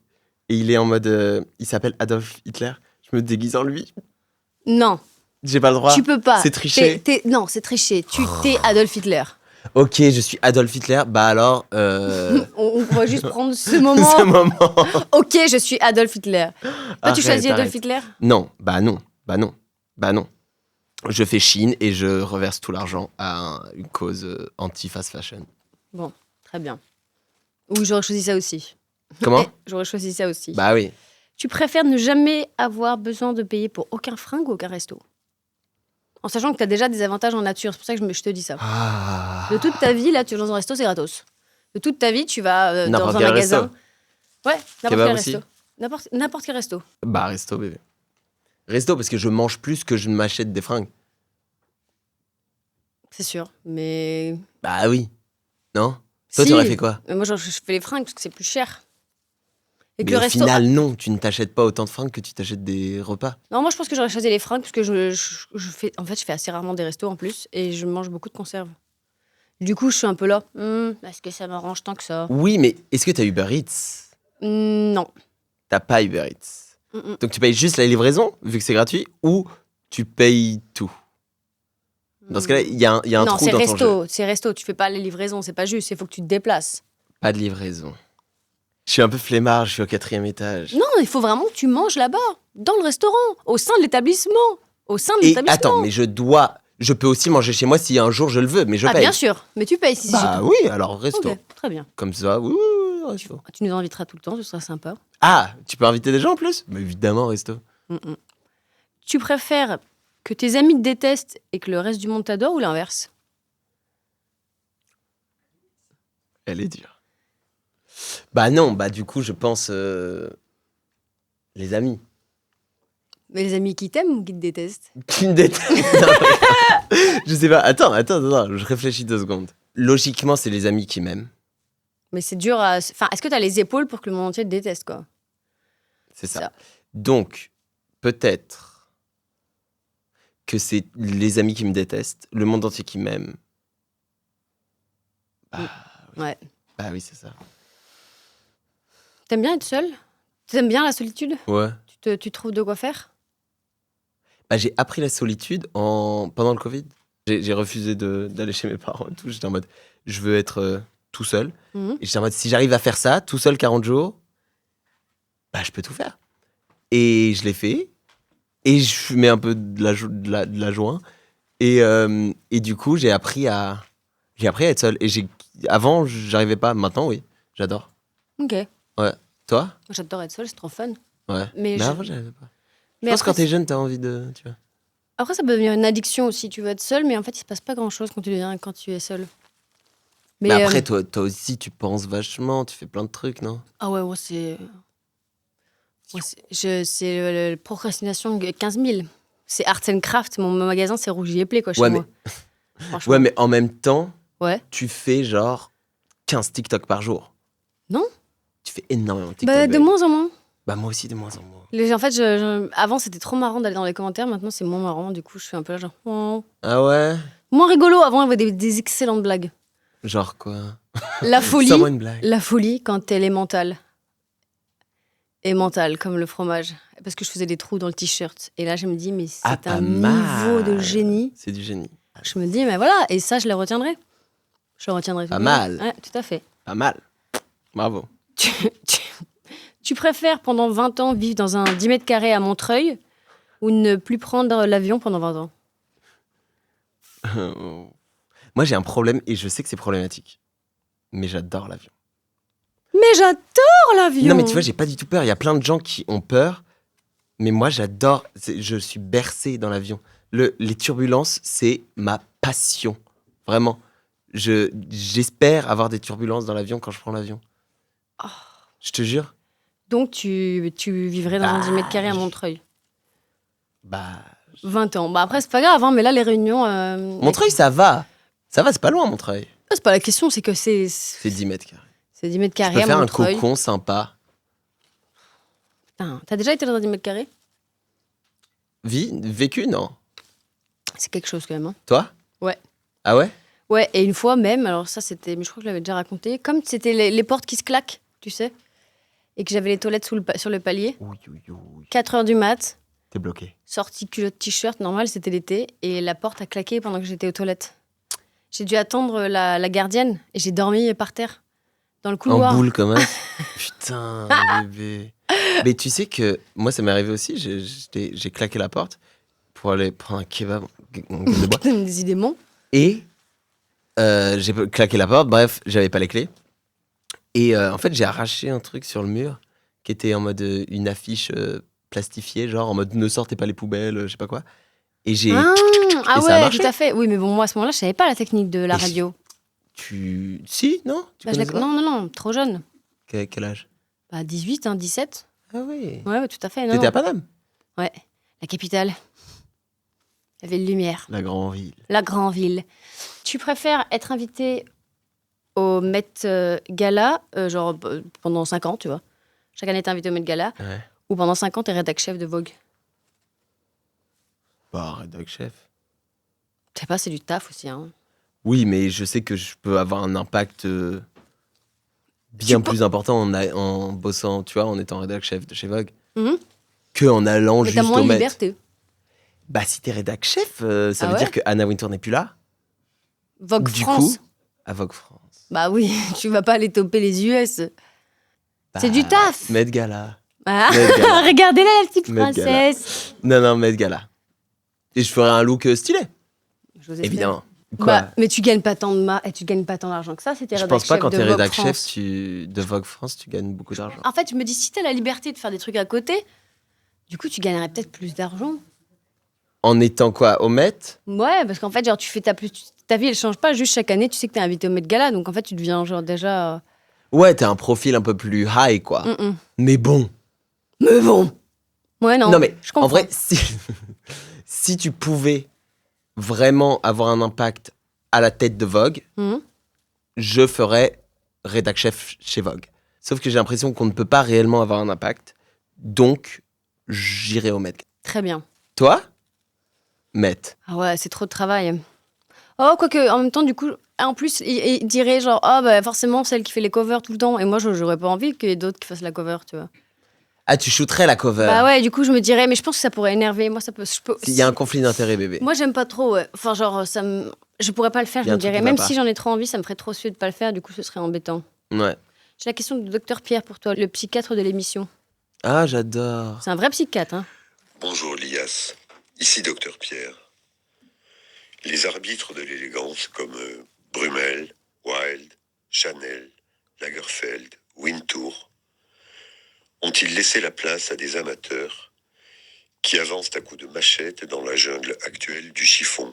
S2: Et il est en mode. Il s'appelle Adolf Hitler. Je me déguise en lui.
S1: Non,
S2: J'ai pas le droit.
S1: tu peux pas.
S2: C'est tricher.
S1: Non, c'est tricher. T'es Adolf Hitler.
S2: Ok, je suis Adolf Hitler. Bah alors.
S1: On va juste prendre ce moment.
S2: Ce moment.
S1: Ok, je suis Adolf Hitler. Toi, tu
S2: Arrête,
S1: choisis Adolf
S2: arrête.
S1: Hitler?
S2: Non, bah non. Je fais Chine et je reverse tout l'argent à une cause anti-fast fashion.
S1: Bon, très bien. Ou j'aurais choisi ça aussi.
S2: Comment?
S1: J'aurais choisi ça aussi.
S2: Bah oui.
S1: Tu préfères ne jamais avoir besoin de payer pour aucun fringue ou aucun resto? En sachant que tu as déjà des avantages en nature, c'est pour ça que je te dis ça.
S2: Ah.
S1: De toute ta vie, là, tu vas dans un resto, c'est gratos. De toute ta vie, tu vas dans
S2: N'importe
S1: un
S2: quel
S1: magasin.
S2: resto.
S1: Ouais, n'importe
S2: Kebab
S1: quel
S2: aussi.
S1: resto. N'importe quel resto.
S2: Bah resto bébé. Resto parce que je mange plus que je ne m'achète des fringues.
S1: C'est sûr. Mais.
S2: Bah oui. Non? Toi,
S1: Si.
S2: tu aurais fait quoi?
S1: Mais moi, je fais les fringues parce que c'est plus cher. Et que
S2: Mais
S1: le
S2: au
S1: resto.
S2: final, non. Tu ne t'achètes pas autant de fringues que tu t'achètes des repas.
S1: Non, moi, je pense que j'aurais choisi les fringues parce que je fais. En fait, je fais assez rarement des restos en plus et je mange beaucoup de conserves. Du coup, je suis un peu là. Est-ce que ça m'arrange tant que ça?
S2: Oui, mais est-ce que t'as Uber Eats?
S1: Non.
S2: T'as pas Uber Eats. Donc tu payes juste la livraison, vu que c'est gratuit, ou tu payes tout? Dans ce cas-là, il y a un
S1: Non,
S2: trou
S1: c'est
S2: dans ton jeu.
S1: resto. C'est resto. Tu fais pas les livraisons. C'est pas juste. Il faut que tu te déplaces.
S2: Pas de livraison. Je suis un peu flemmard, je suis au 4e étage.
S1: Non, il faut vraiment que tu manges là-bas, dans le restaurant, au sein de l'établissement. Au sein de
S2: Et
S1: l'établissement.
S2: attends, mais je peux aussi manger chez moi si un jour je le veux, mais je
S1: Ah,
S2: paye.
S1: bien sûr. Mais tu payes si
S2: Bah
S1: c'est
S2: oui, alors resto.
S1: Ok, très bien.
S2: Comme ça, oui, resto.
S1: Tu nous inviteras tout le temps, ce sera sympa.
S2: Ah, tu peux inviter des gens en plus? Mais évidemment, resto.
S1: Tu préfères que tes amis te détestent et que le reste du monde t'adore ou l'inverse?
S2: Elle est dure. Bah non, bah du coup, je pense les amis.
S1: Mais les amis qui t'aiment ou qui te détestent?
S2: Qui me détestent. Non, mais- je sais pas. Attends, je réfléchis 2 secondes. Logiquement, c'est les amis qui m'aiment.
S1: Mais c'est dur à... Enfin, est-ce que t'as les épaules pour que le monde entier te déteste, quoi?
S2: C'est ça.
S1: Ça.
S2: Donc, peut-être que c'est les amis qui me détestent, le monde entier qui m'aime.
S1: Ouais.
S2: Bah oui, c'est ça.
S1: T'aimes bien être seul? T'aimes bien la solitude?
S2: Ouais.
S1: Tu trouves de quoi faire?
S2: Bah, j'ai appris la solitude pendant le Covid. J'ai refusé d'aller chez mes parents et tout. J'étais en mode, je veux être tout seul.
S1: Mhm.
S2: Et j'étais en mode, si j'arrive à faire ça, tout seul 40 jours, bah, je peux tout faire. Et je l'ai fait. Et je fumais un peu de la joint. Et du coup, j'ai appris à être seul. Et avant, j'arrivais pas. Maintenant, oui, j'adore.
S1: Ok.
S2: Ouais. Toi?
S1: Moi, j'adore être seule, c'est trop fun.
S2: Ouais.
S1: Mais
S2: avant, j'arrivais pas.
S1: Mais
S2: Je pense que quand
S1: après,
S2: t'es jeune, t'as envie de. Tu vois.
S1: après, ça peut devenir une addiction aussi. Tu veux être seul, mais en fait, il se passe pas grand-chose quand tu es seul.
S2: Mais après, toi aussi, tu penses vachement, tu fais plein de trucs, non?
S1: Ah ouais, moi, c'est... C'est procrastination 15 000. C'est Arts and Craft. Mon magasin, c'est Rougier Play, quoi, chez
S2: Ouais,
S1: moi. Franchement.
S2: Ouais, mais en même temps,
S1: Ouais.
S2: tu fais genre 15 TikTok par jour.
S1: Non.
S2: Tu fais énormément de TikTok.
S1: Bah, de
S2: babe.
S1: moins en moins.
S2: Bah, moi aussi, de moins en moins.
S1: En fait, avant, c'était trop marrant d'aller dans les commentaires. Maintenant, c'est moins marrant. Du coup, je suis un peu là, genre... oh.
S2: Ah ouais?
S1: Moins rigolo. Avant, il y avait des excellentes blagues.
S2: Genre quoi?
S1: La folie.
S2: Sors-moi une blague.
S1: La folie, quand elle est mentale. Et mentale, comme le fromage. Parce que je faisais des trous dans le t-shirt. Et là, je me dis, mais c'est
S2: pas
S1: un
S2: mal.
S1: niveau de génie.
S2: C'est du génie.
S1: Je me dis, mais voilà. Et ça, je le retiendrai. Je le retiendrai.
S2: Pas
S1: tout le
S2: mal.
S1: temps. Ouais, tout à fait.
S2: Pas mal. Bravo.
S1: Tu préfères, pendant 20 ans, vivre dans un 10 mètres carrés à Montreuil ou ne plus prendre l'avion pendant 20 ans?
S2: Moi, j'ai un problème et je sais que c'est problématique. Mais j'adore l'avion.
S1: Mais j'adore l'avion!
S2: Non, mais tu vois, j'ai pas du tout peur. Il y a plein de gens qui ont peur. Mais moi, j'adore. Je suis bercé dans l'avion. Les turbulences, c'est ma passion. Vraiment. J'espère avoir des turbulences dans l'avion quand je prends l'avion. Je te jure.
S1: Donc, tu vivrais dans un 10 mètres carrés à Montreuil.
S2: Bah,
S1: 20 ans. Bah après, c'est pas grave, hein, mais là, les réunions...
S2: Montreuil, ça va. Ça va, c'est pas loin, Montreuil.
S1: C'est pas la question, c'est que c'est
S2: 10 mètres carrés.
S1: C'est 10 mètres
S2: Tu
S1: carrés
S2: peux
S1: à
S2: faire un
S1: Montreuil.
S2: cocon sympa.
S1: Putain, t'as déjà été dans un 10 mètres carrés?
S2: Vécu, non?
S1: C'est quelque chose quand même. Hein.
S2: Toi?
S1: Ouais.
S2: Ah ouais?
S1: Ouais, et une fois même, alors ça c'était, mais je crois que je l'avais déjà raconté, comme c'était les portes qui se claquent, tu sais, et que j'avais les toilettes sur le palier,
S2: Oui.
S1: 4h du mat,
S2: T'es bloqué.
S1: sortie culotte t-shirt, normal, c'était l'été, et la porte a claqué pendant que j'étais aux toilettes. J'ai dû attendre la gardienne, et j'ai dormi par terre, dans le couloir.
S2: En boule comme un. Putain, bébé. Mais tu sais que moi, ça m'est arrivé aussi. J'ai claqué la porte pour aller prendre un kebab en gueule de bois.
S1: Décidément.
S2: Et j'ai claqué la porte. Bref, j'avais pas les clés. Et en fait, j'ai arraché un truc sur le mur qui était en mode une affiche plastifiée, genre en mode ne sortez pas les poubelles, je sais pas quoi. Et j'ai.
S1: Ah
S2: et ça a
S1: ouais,
S2: marché.
S1: tout à fait. Oui, mais bon, moi à ce moment-là, je savais pas la technique de la
S2: Et
S1: radio.
S2: Si, non?
S1: Bah, non, trop jeune.
S2: Quel âge?
S1: Bah, 18, hein, 17.
S2: Ah oui.
S1: Ouais, tout à fait. Non,
S2: T'étais
S1: non.
S2: à Paname?
S1: Ouais, la capitale. La ville lumière.
S2: La grande ville.
S1: La grande ville. Tu préfères être invité au Met Gala, genre pendant 5 ans, tu vois. Chaque année, t'es invité au Met Gala.
S2: Ouais.
S1: Ou pendant 5 ans, t'es rédac chef de Vogue.
S2: Bah, rédac chef.
S1: Je sais pas, c'est du taf aussi. Hein.
S2: Oui, mais je sais que je peux avoir un impact bien plus important en bossant, tu vois, en étant rédac chef de chez Vogue,
S1: Mhm.
S2: que en allant
S1: Mais
S2: juste
S1: t'as moins
S2: au
S1: de
S2: Met.
S1: liberté.
S2: Bah, si t'es rédac chef, ça
S1: Ah
S2: veut
S1: ouais
S2: dire que Anna Wintour n'est plus là.
S1: Vogue
S2: Du
S1: France.
S2: coup, à Vogue France.
S1: Bah oui, tu vas pas aller toper les US. C'est du taf.
S2: Met Gala.
S1: Ah,
S2: Met Gala.
S1: regardez-là, la petite
S2: Met Gala.
S1: princesse.
S2: Non, Met Gala. Et je ferai un look stylé,
S1: J'ose espérer.
S2: évidemment. Quoi
S1: Bah, mais tu gagnes pas tant d'argent que ça, c'était
S2: Je
S1: rédac
S2: pense pas
S1: chef
S2: quand
S1: de
S2: t'es
S1: Vogue
S2: rédac
S1: France.
S2: chef de Vogue France, tu gagnes beaucoup d'argent.
S1: En fait, je me dis, si t'as la liberté de faire des trucs à côté, du coup, tu gagnerais peut-être plus d'argent.
S2: En étant quoi, au Met?
S1: Ouais, parce qu'en fait, genre, tu fais ta vie, elle change pas. Juste chaque année, tu sais que t'es invité au Met Gala, donc en fait, tu deviens genre déjà.
S2: Ouais, t'as un profil un peu plus high, quoi.
S1: Mm-mm.
S2: Mais bon.
S1: Mais bon. Ouais, non.
S2: Non, mais
S1: je comprends.
S2: en vrai, si tu pouvais vraiment avoir un impact à la tête de Vogue,
S1: Mhm.
S2: je ferais rédac chef chez Vogue. Sauf que j'ai l'impression qu'on ne peut pas réellement avoir un impact, donc j'irai au Met.
S1: Très bien.
S2: Toi? Met.
S1: Ah ouais, c'est trop de travail. Oh, quoique, en même temps, du coup, en plus, il dirait genre, ah bah forcément, celle qui fait les covers tout le temps. Et moi, j'aurais pas envie qu'il y ait d'autres qui fassent la cover, tu vois.
S2: Ah, tu shooterais la cover.
S1: Bah ouais, du coup, je me dirais, mais je pense que ça pourrait énerver. Moi, ça peut.
S2: Il y a un conflit d'intérêt, bébé.
S1: Moi, j'aime pas trop, ouais. Enfin, genre, je pourrais pas le faire,
S2: Il y
S1: je
S2: a
S1: me
S2: un truc
S1: dirais.
S2: qui va
S1: Même
S2: pas.
S1: si j'en ai trop envie, ça me ferait trop suer de pas le faire, du coup, ce serait embêtant.
S2: Ouais.
S1: J'ai la question du docteur Pierre pour toi, le psychiatre de l'émission.
S2: Ah, j'adore.
S1: C'est un vrai psychiatre, hein.
S4: Bonjour Lias, ici Docteur Pierre. Les arbitres de l'élégance comme Brumel, Wilde, Chanel, Lagerfeld, Wintour ont-ils laissé la place à des amateurs qui avancent à coups de machette dans la jungle actuelle du chiffon?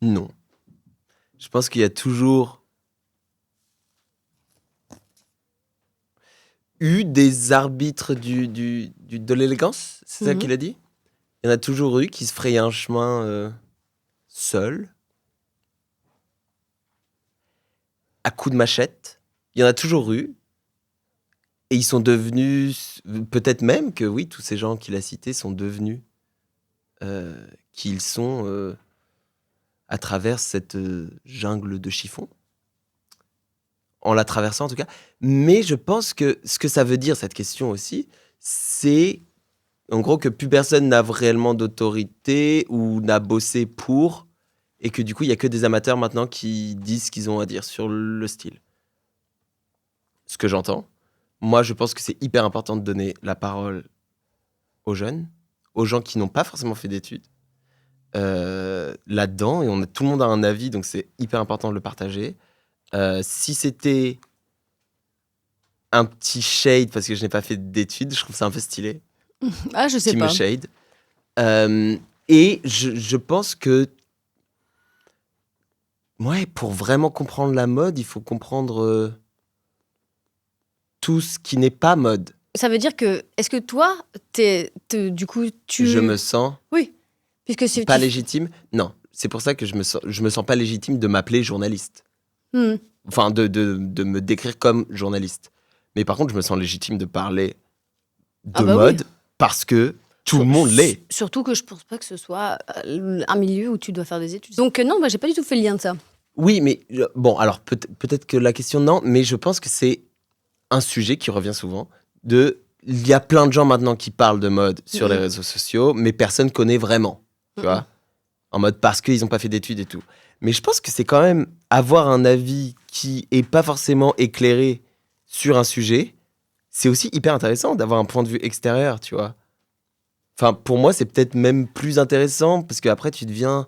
S2: Non. Je pense qu'il y a toujours eu des arbitres de l'élégance, c'est ça
S1: Mhm.
S2: qu'il a dit? Il y en a toujours eu qui se frayaient un chemin seul, à coups de machette. Il y en a toujours eu. Et ils sont devenus, peut-être même que oui, tous ces gens qu'il a cités sont devenus qui ils sont à travers cette jungle de chiffon. En la traversant en tout cas. Mais je pense que ce que ça veut dire, cette question aussi, c'est en gros que plus personne n'a réellement d'autorité ou n'a bossé pour, et que du coup, il n'y a que des amateurs maintenant qui disent ce qu'ils ont à dire sur le style. Ce que j'entends. Moi, je pense que c'est hyper important de donner la parole aux jeunes, aux gens qui n'ont pas forcément fait d'études là-dedans, et tout le monde a un avis, donc c'est hyper important de le partager. Si c'était un petit shade, parce que je n'ai pas fait d'études, je trouve ça un peu stylé.
S1: Ah, je sais
S2: Qui
S1: pas.
S2: me shade. Et je pense que Ouais, pour vraiment comprendre la mode, il faut comprendre tout ce qui n'est pas mode.
S1: Ça veut dire que, est-ce que toi, du coup,
S2: Je me sens
S1: Oui, puisque c'est...
S2: pas légitime. Non, c'est pour ça que je me sens pas légitime de m'appeler journaliste.
S1: Hmm.
S2: Enfin, de me décrire comme journaliste. Mais par contre, je me sens légitime de parler de
S1: Ah bah
S2: mode parce que tout le monde l'est.
S1: Surtout que je pense pas que ce soit un milieu où tu dois faire des études. Donc non, j'ai pas du tout fait le lien de ça.
S2: Oui, mais bon, alors peut-être que la question, non, mais je pense que c'est un sujet qui revient souvent. Il y a plein de gens maintenant qui parlent de mode sur les réseaux sociaux, mais personne connaît vraiment, tu vois, en mode parce qu'ils n'ont pas fait d'études et tout. Mais je pense que c'est quand même avoir un avis qui est pas forcément éclairé sur un sujet. C'est aussi hyper intéressant d'avoir un point de vue extérieur, tu vois. Enfin, pour moi, c'est peut-être même plus intéressant parce qu'après, tu deviens,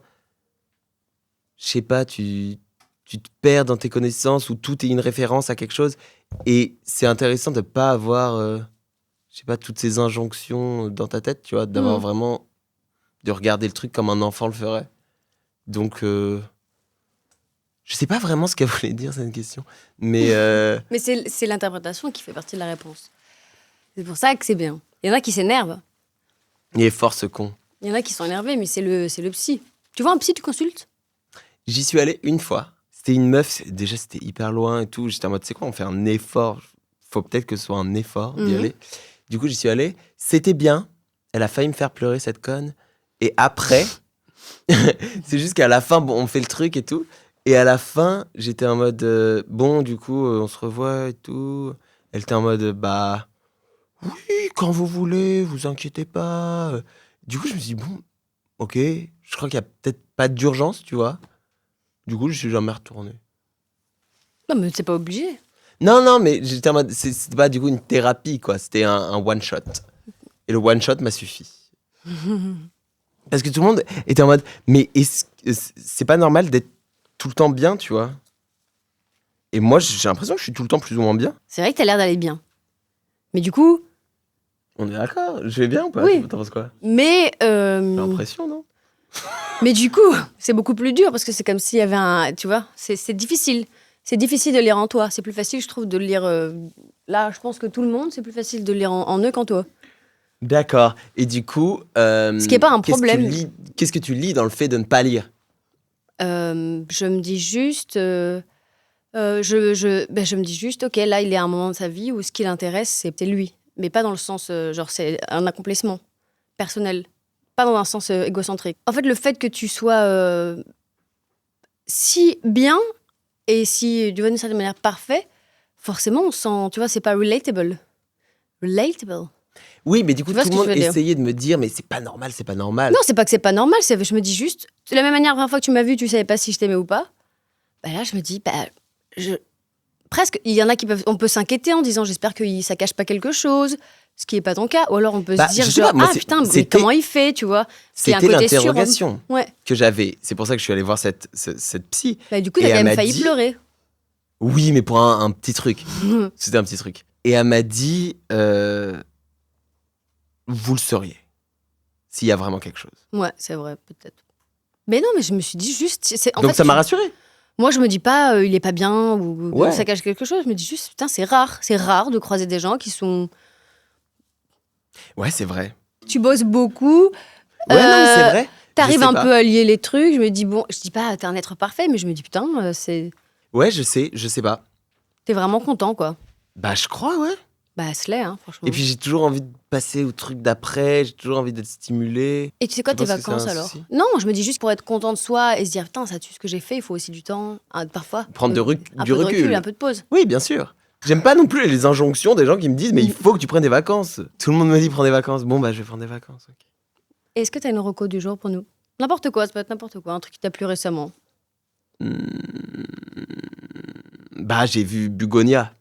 S2: je sais pas, tu te perds dans tes connaissances où tout est une référence à quelque chose. Et c'est intéressant de pas avoir, je sais pas, toutes ces injonctions dans ta tête, tu vois, d'avoir vraiment, de regarder le truc comme un enfant le ferait. Donc, je sais pas vraiment ce qu'elle voulait dire, cette question. Mais
S1: Mais c'est l'interprétation qui fait partie de la réponse. C'est pour ça que c'est bien. Il y en a qui s'énervent.
S2: il est fort ce con.
S1: Il y en a qui sont énervés, mais c'est le psy. Tu vois un psy, tu consultes?
S2: J'y suis allé une fois. C'était une meuf, déjà c'était hyper loin et tout. J'étais en mode, c'est quoi, on fait un effort. Faut peut-être que ce soit un effort d'y aller. Du coup, j'y suis allé. C'était bien. Elle a failli me faire pleurer, cette conne. Et après, c'est juste qu'à la fin, bon, on fait le truc et tout. Et à la fin, j'étais en mode, bon, du coup, on se revoit et tout. Elle était en mode, bah, oui, quand vous voulez, vous inquiétez pas. Du coup, je me suis dit, bon, ok, je crois qu'il y a peut-être pas d'urgence, tu vois. Du coup, je suis jamais retourné.
S1: Non, mais c'est pas obligé.
S2: Non, mais j'étais en mode, c'était pas du coup une thérapie, quoi. C'était un one shot. Et le one shot m'a suffi. Parce que tout le monde était en mode, mais c'est pas normal d'être tout le temps bien, tu vois. Et moi, j'ai l'impression que je suis tout le temps plus ou moins bien.
S1: C'est vrai que t'as l'air d'aller bien. Mais du coup...
S2: On est d'accord. Je vais bien ou pas?
S1: Oui.
S2: T'en penses quoi?
S1: Mais...
S2: J'ai l'impression, non?
S1: Mais du coup, c'est beaucoup plus dur parce que c'est comme s'il y avait un... Tu vois, c'est difficile. C'est difficile de lire en toi. C'est plus facile, je trouve, de lire... Là, je pense que tout le monde, c'est plus facile de lire en eux qu'en toi.
S2: D'accord. Et du coup...
S1: Ce qui n'est pas un problème.
S2: Qu'est-ce que tu lis dans le fait de ne pas lire?
S1: Je me dis juste... je me dis juste, ok, là, il est à un moment de sa vie où ce qui l'intéresse, c'est lui. Mais pas dans le sens, genre, c'est un accomplissement personnel. Pas dans un sens égocentrique. En fait, le fait que tu sois si bien et si, d'une certaine manière, parfait, forcément, on sent, tu vois, c'est pas relatable. Relatable.
S2: Oui, mais du coup,
S1: Tu vois
S2: tout
S1: ce
S2: le
S1: que
S2: monde
S1: je veux dire?
S2: essayait de me dire, mais c'est pas normal, c'est pas normal.
S1: Non, c'est pas que c'est pas normal, je me dis juste, de la même manière, la première fois que tu m'as vu, tu savais pas si je t'aimais ou pas. Bah là, je me dis, presque, il y en a on peut s'inquiéter en disant, j'espère que ça cache pas quelque chose, ce qui est pas ton cas. Ou alors on peut se dire,
S2: je sais pas, moi,
S1: putain, mais comment il fait, tu vois? Il y a un
S2: C'était
S1: côté
S2: l'interrogation
S1: ouais.
S2: que j'avais. C'est pour ça que je suis allé voir cette psy.
S1: Bah, du coup,
S2: Et
S1: t'as quand
S2: elle
S1: même
S2: m'a
S1: failli
S2: dit-
S1: pleurer.
S2: Oui, mais pour un petit truc. C'était un petit truc. Et elle m'a dit, vous le sauriez, s'il y a vraiment quelque chose.
S1: Ouais, c'est vrai, peut-être. Mais non, mais je me suis dit juste. En
S2: Donc
S1: fait,
S2: ça m'a rassuré.
S1: Moi, je me dis pas, il est pas bien ou
S2: Ouais.
S1: ça cache quelque chose. Je me dis juste, putain, c'est rare. C'est rare de croiser des gens qui sont.
S2: Ouais, c'est vrai.
S1: Tu bosses beaucoup.
S2: Ouais, non, mais c'est vrai.
S1: T'arrives
S2: Je sais
S1: un
S2: pas.
S1: peu à lier les trucs. Je me dis, bon, je dis pas, t'es un être parfait, mais je me dis, putain,
S2: Ouais, je sais pas.
S1: t'es vraiment content, quoi.
S2: Bah, je crois, ouais.
S1: Bah, se l'est, hein, franchement.
S2: Et puis j'ai toujours envie de passer au truc d'après, j'ai toujours envie d'être stimulé.
S1: Et tu sais quoi,
S2: tu
S1: tes
S2: penses que c'est
S1: vacances
S2: un
S1: alors?
S2: souci
S1: Non, je me dis juste pour être content de soi et se dire, putain, ça tue ce que j'ai fait, il faut aussi du temps, parfois.
S2: Prendre
S1: un
S2: du
S1: peu de
S2: recul.
S1: un peu de pause.
S2: Oui, bien sûr. J'aime pas non plus les injonctions des gens qui me disent mais il faut que tu prennes des vacances. Tout le monde me dit prends des vacances. Bon bah je vais prendre des vacances. Ok.
S1: Est-ce que t'as une reco du jour pour nous? N'importe quoi, ça peut être n'importe quoi, un truc qui t'a plu récemment.
S2: Bah j'ai vu Bugonia,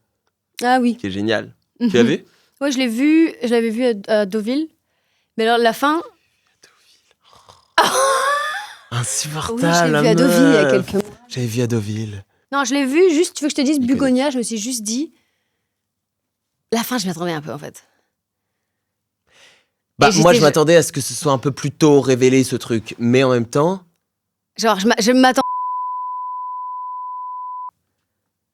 S1: Ah oui.
S2: qui est génial. Tu l'as vu?
S1: Ouais, je l'avais vu à Deauville. Mais alors, la fin,
S2: Insupportable.
S1: oui, je l'ai
S2: la
S1: vu à Deauville il y a
S2: meuf.
S1: quelques mois.
S2: J'avais vu à Deauville.
S1: Non, je l'ai vu, juste, tu veux que je te dise
S2: Bugonia.
S1: Bugonia, je me suis juste dit. La fin, je m'attendais un peu, en fait.
S2: Bah
S1: Et
S2: moi je
S1: j'étais-
S2: m'attendais à ce que ce soit un peu plus tôt révélé ce truc, mais en même temps,
S1: Genre, je m'attends.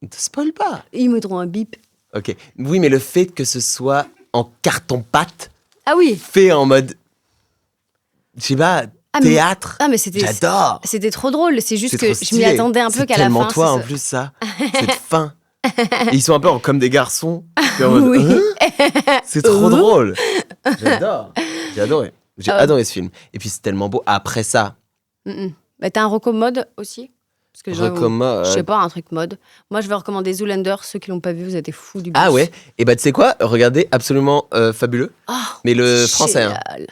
S2: Ne te spoil pas.
S1: Ils mettront un bip.
S2: Ok. Oui, mais le fait que ce soit en carton-pâte,
S1: Ah oui.
S2: fait en mode, je sais pas,
S1: Ah, mais-
S2: théâtre.
S1: Ah mais c'était
S2: J'adore.
S1: trop drôle. C'est juste
S2: C'est
S1: que
S2: trop
S1: je m'y
S2: stylé.
S1: attendais un peu
S2: C'est
S1: qu'à la
S2: tellement
S1: fin.
S2: toi
S1: c'est
S2: en
S1: ça.
S2: plus ça. Cette fin. Et ils sont un peu comme des garçons. Puis en mode,
S1: Oui.
S2: hein c'est trop drôle. J'adore. J'ai adoré. J'ai
S1: Ah ouais.
S2: adoré ce film. Et puis c'est tellement beau. Après ça,
S1: Bah, t'as un reco mode aussi? Parce que les gens vont-
S2: recommande.
S1: Je sais pas, un truc mode. Moi, je vais recommander Zoolander. Ceux qui l'ont pas vu, vous êtes des fous du bus.
S2: Ah ouais. Et bah tu sais quoi, regardez, absolument fabuleux.
S1: Ah,
S2: Mais le français, hein,
S1: génial.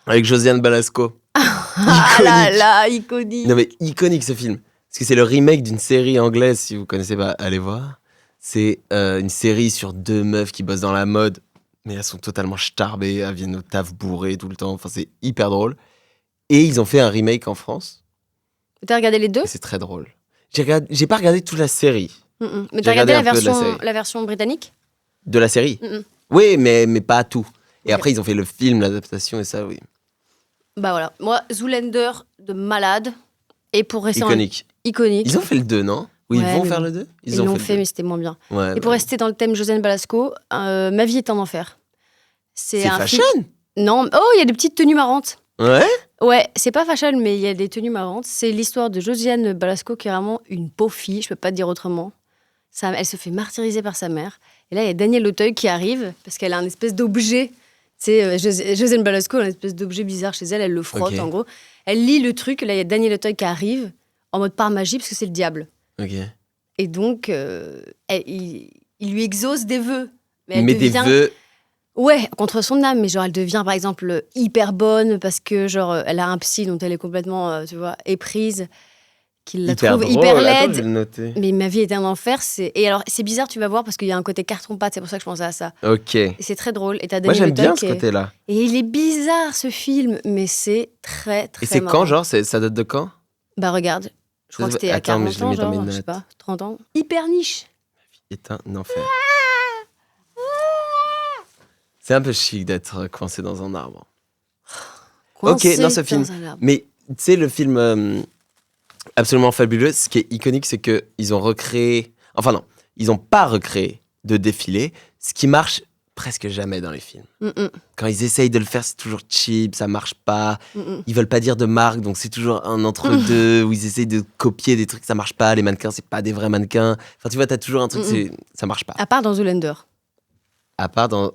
S2: avec Josiane Balasco.
S1: Ah là là, iconique.
S2: Non mais iconique ce film. Parce que c'est le remake d'une série anglaise, si vous connaissez pas, allez voir. C'est une série sur 2 meufs qui bossent dans la mode, mais elles sont totalement starbées, elles viennent au taf bourrées tout le temps, enfin c'est hyper drôle. Et ils ont fait un remake en France,
S1: T'as regardé les deux?
S2: et c'est très drôle. J'ai pas regardé toute la série.
S1: Mais
S2: J'ai
S1: t'as regardé
S2: regardé un peu de la série.
S1: la version britannique?
S2: De la série
S1: Mm-mm.
S2: Oui, mais pas tout. Et
S1: Ok.
S2: après ils ont fait le film, l'adaptation, et ça oui.
S1: Bah voilà. Moi, Zoolander de malade. Et pour rester
S2: Iconique.
S1: iconique.
S2: Ils ont fait le 2, non? Ou ils
S1: Ouais,
S2: vont
S1: mais
S2: faire
S1: bon.
S2: le 2?
S1: Ils l'ont fait,
S2: le
S1: mais c'était moins bien.
S2: 2. Ouais,
S1: Et pour
S2: ouais.
S1: rester dans le thème Josiane Balasco, Ma vie est un enfer.
S2: C'est
S1: un
S2: fashion?
S1: film- Non, oh, il y a des petites tenues marrantes.
S2: Ouais?
S1: Ouais, c'est pas fashion, mais il y a des tenues marrantes. C'est l'histoire de Josiane Balasco, qui est vraiment une pauvre fille, je peux pas te dire autrement. Elle se fait martyriser par sa mère. Et là, il y a Daniel Auteuil qui arrive, parce qu'elle a un espèce d'objet. C'est Josiane Balasco, elle a une espèce d'objet bizarre chez elle, elle le frotte
S2: Ok.
S1: en gros. Elle lit le truc, là, il y a Daniel Auteuil qui arrive, en mode par magie, parce que c'est le diable.
S2: Ok.
S1: Et donc, il lui exauce des vœux. Mais elle
S2: Mais
S1: devient...
S2: des vœux.
S1: Ouais, contre son âme, mais genre elle devient par exemple hyper bonne parce que genre elle a un psy dont elle est complètement, tu vois, éprise, qu'il la trouve
S2: drôle.
S1: hyper
S2: Attends,
S1: laide.
S2: je vais le noter.
S1: Mais ma vie est un enfer. Et alors c'est bizarre, tu vas voir parce qu'il y a un côté carton-pâte, c'est pour ça que je pensais à ça.
S2: Ok.
S1: Et c'est très drôle. Et t'as
S2: Moi,
S1: Daniel
S2: j'aime bien
S1: Auteuil
S2: ce
S1: qui est-
S2: côté-là.
S1: Et il est bizarre ce film, mais c'est très très.
S2: Et c'est
S1: marrant.
S2: quand, genre ça date de quand?
S1: Bah regarde, je crois que c'était il y a
S2: Attends, mais
S1: 40
S2: je le
S1: ans,
S2: mets dans mes
S1: genre, je sais
S2: notes.
S1: pas, 30 ans. Hyper niche.
S2: Est un enfer. C'est un peu chic d'être coincé dans un arbre.
S1: Coincé
S2: non, ce film.
S1: dans un arbre.
S2: Mais tu sais, le film absolument fabuleux, ce qui est iconique, c'est qu'ils ont recréé. Enfin, non, ils n'ont pas recréé de défilé, ce qui marche presque jamais dans les films. Quand ils essayent de le faire, c'est toujours cheap, ça marche pas. Ils veulent pas dire de marque, donc c'est toujours un entre-deux où ils essayent de copier des trucs, ça marche pas. Les mannequins, c'est pas des vrais mannequins. Enfin, tu vois, t'as toujours un truc, ça marche pas.
S1: À part dans Zoolander.
S2: À part dans.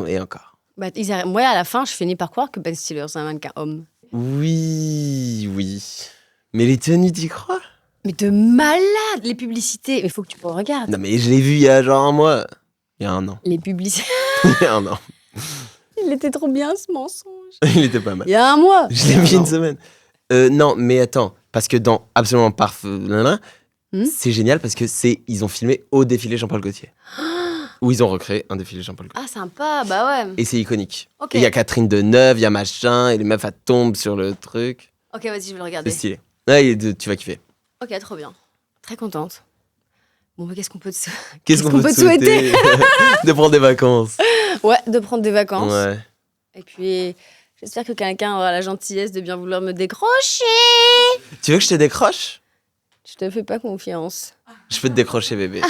S2: Et encore.
S1: Bah, moi, à la fin, je finis par croire que Ben Stiller, c'est un mannequin homme.
S2: Oui. Mais les tenues, t'y crois?
S1: Mais de malade, les publicités. Mais faut que tu le regardes.
S2: Non, mais je l'ai vu il y a genre un mois. Il y a un an.
S1: Les publicités.
S2: Il y a un an.
S1: Il était trop bien, ce mensonge.
S2: Il était pas mal.
S1: Il y a un mois.
S2: Je l'ai vu une semaine. Non, mais attends. Parce que dans Absolument Parfait, c'est génial parce que ils ont filmé au défilé Jean-Paul Gaultier. Où ils ont recréé un défilé Jean-Paul Gaultier.
S1: Ah, sympa, bah ouais.
S2: Et c'est iconique.
S1: Ok.
S2: Et il y a Catherine Deneuve, il y a machin, et les meufs, elles tombent sur le truc.
S1: Ok, vas-y, je vais le regarder.
S2: C'est stylé. Ouais, tu vas kiffer.
S1: Ok, trop bien. Très contente. Bon, mais qu'est-ce qu'on peut te...
S2: Qu'est-ce qu'on peut te souhaiter? De prendre des vacances.
S1: Ouais, de prendre des vacances.
S2: Ouais.
S1: Et puis, j'espère que quelqu'un aura la gentillesse de bien vouloir me décrocher.
S2: Tu veux que je te décroche?
S1: Je te fais pas confiance.
S2: Je peux te décrocher, bébé.